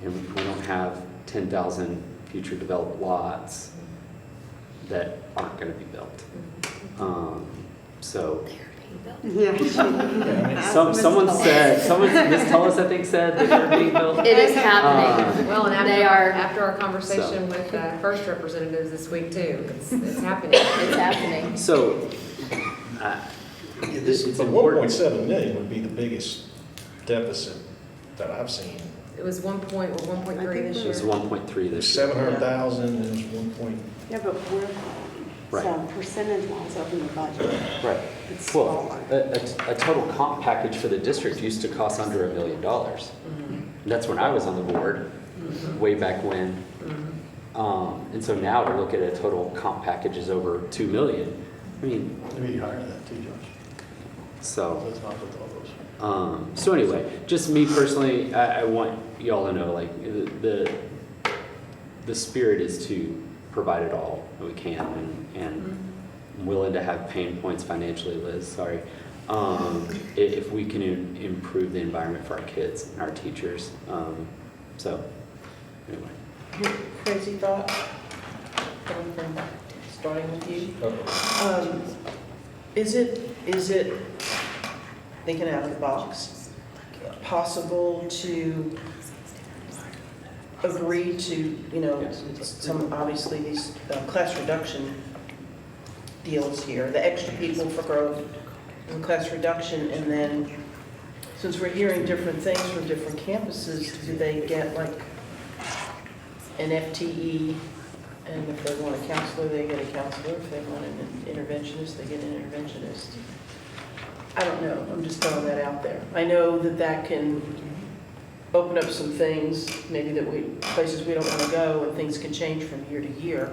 And we don't have 10,000 future developed lots that aren't going to be built. So Ms. Tullis, I think, said that they're being built. It is happening. Well, and They are. after our conversation with first representatives this week too, it's happening. It's happening. So, it's But important. 1.7 million would be the biggest deficit that I've seen. It was 1.3 this It year. was 1.3 this year. 700,000 and it was 1. Yeah, but we're, Right. so percentage-wise over the budget, Right. it's Well, smaller. a total comp package for the district used to cost under $1 million. That's when I was on the board, way back when. And so now to look at a total comp package is over $2 million. I mean, Maybe higher than that too, Josh. so. That's not with all those. So anyway, just me personally, I want y'all to know, the spirit is to provide it all that we can, and I'm willing to have pain points financially, Liz, sorry. If we can improve the environment for our kids and our teachers. So anyway. Crazy thought, starting with you. Is it thinking out of the box? possible to agree to, some, obviously, these class reduction deals here, the extra people for growth and class reduction, and then, since we're hearing different things from different campuses, do they get like an FTE? And if they want a counselor, they get a counselor. If they want an interventionist, they get an interventionist. I don't know, I'm just throwing that out there. I know that that can open up some things, maybe places we don't want to go, and things can change from year to year.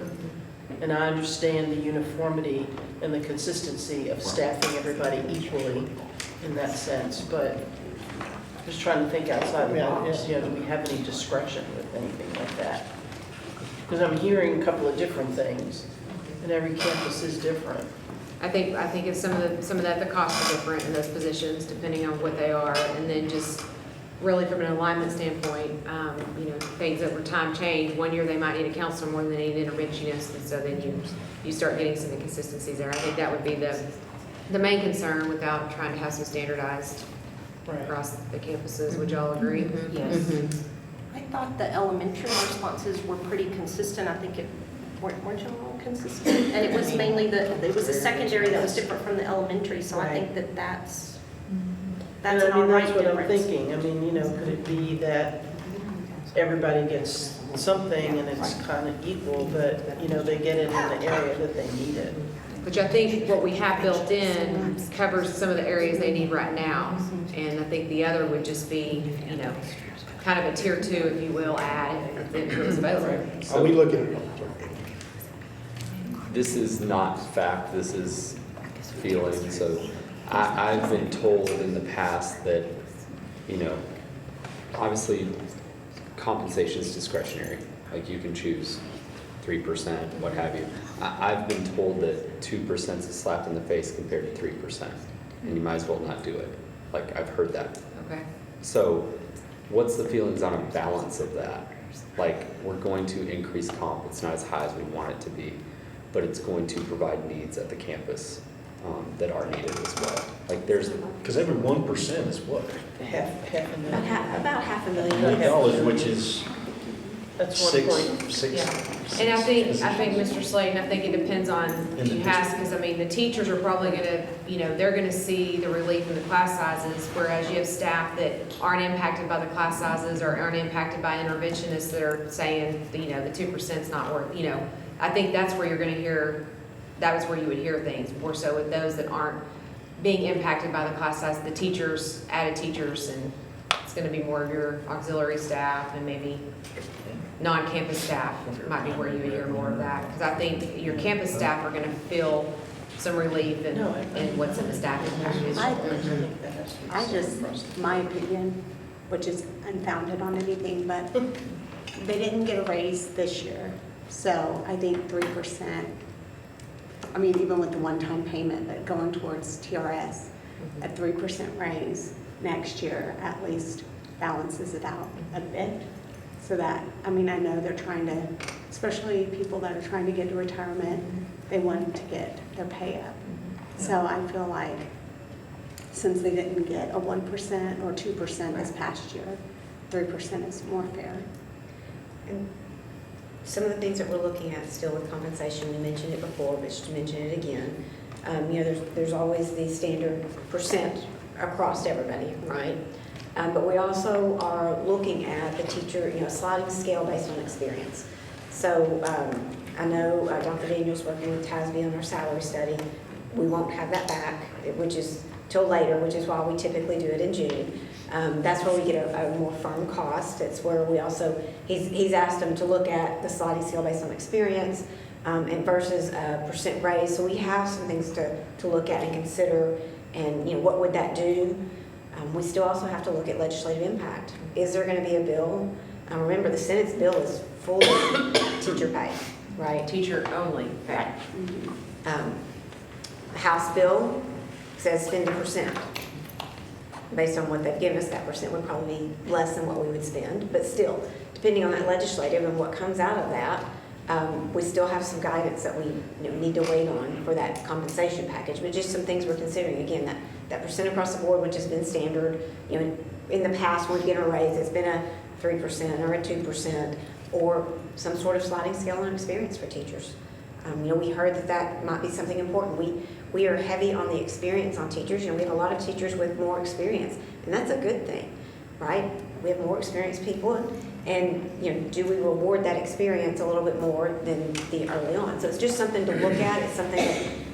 And I understand the uniformity and the consistency of staffing everybody equally in that sense, but just trying to think outside the box. Do we have any discretion with anything like that? Because I'm hearing a couple of different things, and every campus is different. I think it's some of that, the costs are different in those positions depending on what they are, and then just really from an alignment standpoint, things over time change. One year they might need a counselor more than they need an interventionist, and so then you start getting some inconsistencies there. I think that would be the main concern without trying to have some standardized across the campuses. Would y'all agree? Yes. I thought the elementary responses were pretty consistent. I think weren't you all consistent? And it was mainly it was the secondary that was different from the elementary, so I think that's And an all right that's what I'm difference. thinking. Could it be that everybody gets something and it's kind of equal, but, they get it in the area that they need it? Which I think what we have built in covers some of the areas they need right now. And I think the other would just be, kind of a tier 2, if you will, add if it was available. Are we looking? This is not fact, this is feeling. So I've been told in the past that, obviously compensation is discretionary. Like you can choose 3%, what have you. I've been told that 2% is a slap in the face compared to 3%, and you might as well not do it. Like I've heard that. Okay. So what's the feelings on a balance of that? Like we're going to increase comp, it's not as high as we want it to be, but it's going to provide needs at the campus that are needed as well. Like there's, Because every 1% is what? Half a million. About $500,000. Dollars, which is That's 1 point. six. And I think, Mr. Slayton, I think it depends on task, because the teachers are probably gonna, they're gonna see the relief in the class sizes, whereas you have staff that aren't impacted by the class sizes or aren't impacted by interventionists that are saying, the 2%'s not worth, I think that's where you're gonna hear, that was where you would hear things, more so with those that aren't being impacted by the class size, the teachers, added teachers, and it's gonna be more of your auxiliary staff and maybe non-campus staff might be where you would hear more of that. Because I think your campus staff are going to feel some relief in what's in the staffing package. I just, my opinion, which is unfounded on anything, but they didn't get a raise this year. So I think 3%, even with the one-time payment, but going towards TRS, a 3% raise next year at least balances it out a bit. So that, I know they're trying to, especially people that are trying to get to retirement, they want to get their pay up. So I feel like since they didn't get a 1% or 2% this past year, 3% is more fair. And some of the things that we're looking at still with compensation, we mentioned it before, but just to mention it again, there's always the standard percent across everybody, right? But we also are looking at the teacher, sliding scale based on experience. So I know Dr. Daniel's working with TASB on our salary study. We won't have that back, which is till later, which is why we typically do it in June. That's where we get a more firm cost. It's where we also, he's asked them to look at the sliding scale based on experience and versus a percent raise. So we have some things to look at and consider, and what would that do? We still also have to look at legislative impact. Is there going to be a bill? Remember, the Senate's bill is full teacher pay, right? Teacher only pay. Right. The House bill says spend 1%. Based on what they've given us, that percent would probably be less than what we would spend. But still, depending on that legislative and what comes out of that, we still have some guidance that we need to wait on for that compensation package. But just some things we're considering. Again, that percent across the board, which has been standard, in the past, when we've given a raise, it's been a 3% or a 2% or some sort of sliding scale on experience for teachers. We heard that might be something important. We are heavy on the experience on teachers. We have a lot of teachers with more experience, and that's a good thing, right? We have more experienced people, and do we reward that experience a little bit more than the early on? So it's just something to look at. It's something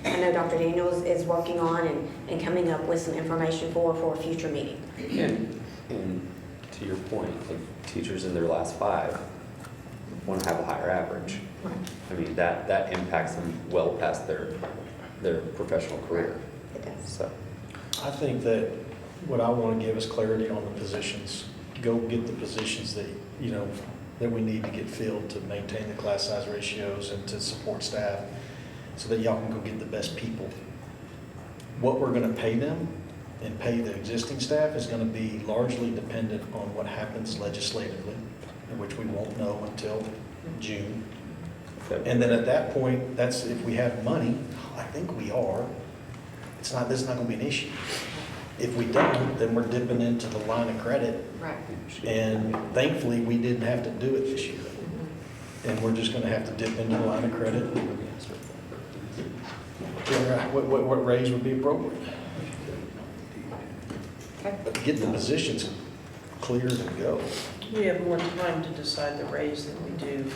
that I know Dr. Daniels is working on and coming up with some information for a future meeting. And to your point, like teachers in their last 5 want to have a higher average. Right. I mean, that impacts them well past their professional career. It does. So, I think that what I want to give is clarity on the positions. Go get the positions that, that we need to get filled to maintain the class size ratios and to support staff so that y'all can go get the best people. What we're going to pay them and pay the existing staff is going to be largely dependent on what happens legislatively, which we won't know until June. And then at that point, that's if we have money. I think we are. This is not going to be an issue. If we don't, then we're dipping into the line of credit. Right. And thankfully, we didn't have to do it this year. And we're just going to have to dip into the line of credit. What raise would be appropriate? But get the positions clear to go. We have more time to decide the raise than we do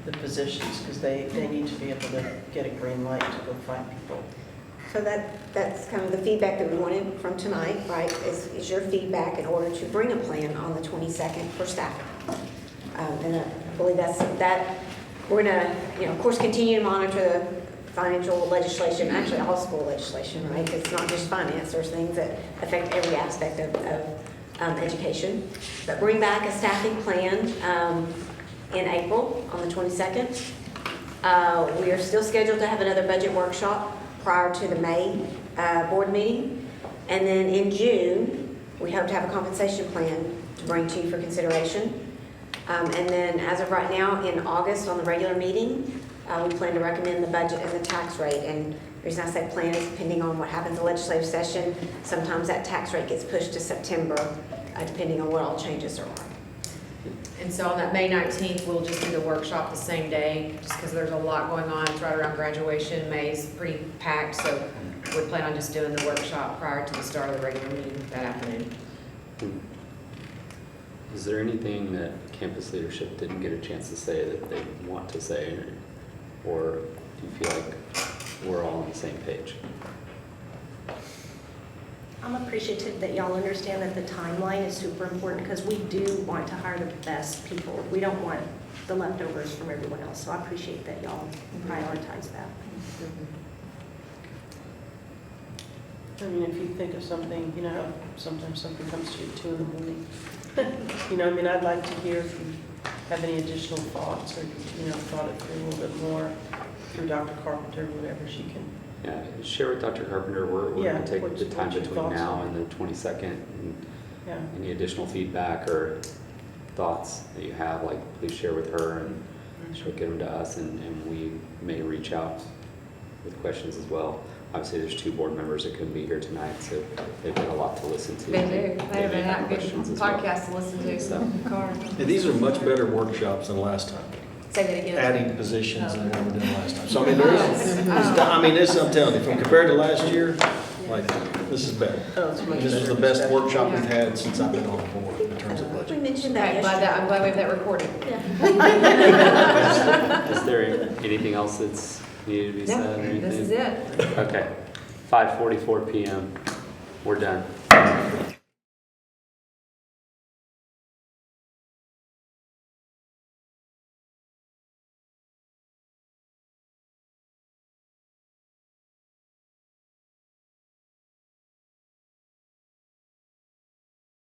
the positions, because they need to be able to get a green light to go find people. So that's kind of the feedback that we wanted from tonight, right, is your feedback in order to bring a plan on the 22nd for staff. And I believe that we're going to, of course, continue to monitor the financial legislation, actually all school legislation, right? It's not just finance, there's things that affect every aspect of education. But bring back a staffing plan in April on the 22nd. We are still scheduled to have another budget workshop prior to the May board meeting. And then in June, we hope to have a compensation plan to bring to you for consideration. And then as of right now, in August on the regular meeting, we plan to recommend the budget and the tax rate. And the reason I say plan is depending on what happens in the legislative session, sometimes that tax rate gets pushed to September, depending on what all changes there are. And so on that May 19th, we'll just do the workshop the same day, just because there's a lot going on. It's right around graduation. May's pretty packed, so we plan on just doing the workshop prior to the start of the regular meeting that afternoon. is there anything that campus leadership didn't get a chance to say that they want to say, or do you feel like we're all on the same page? I'm appreciative that y'all understand that the timeline is super important, because we do want to hire the best people. We don't want the leftovers from everyone else. So I appreciate that y'all prioritize that. I mean, if you think of something, how sometimes something comes to you at 2 in the morning. I'd like to hear if you have any additional thoughts or, thought it through a little bit more through Dr. Carpenter, whatever she can. Yeah, share with Dr. Carpenter. We're going to take the time what's your between thoughts now on and the 22nd. And Yeah. any additional feedback or thoughts that you have, please share with her, and she'll get them to us, and we may reach out with questions as well. Obviously, there's 2 board members that couldn't be here tonight, so they've got a lot to listen to. They do. They have may a good questions as well. podcast to listen to. So. And these are much better workshops than last time. Say that again. Adding positions than we were doing last time. So I'm telling you, from compared to last year, this is better. This is the best workshop we've had since I've been on the board in terms of We budget. mentioned Okay, that I'm glad we have that recorded. Is there anything else that's needed to be said or anything? This is it. Okay, 5:44 p.m. We're done.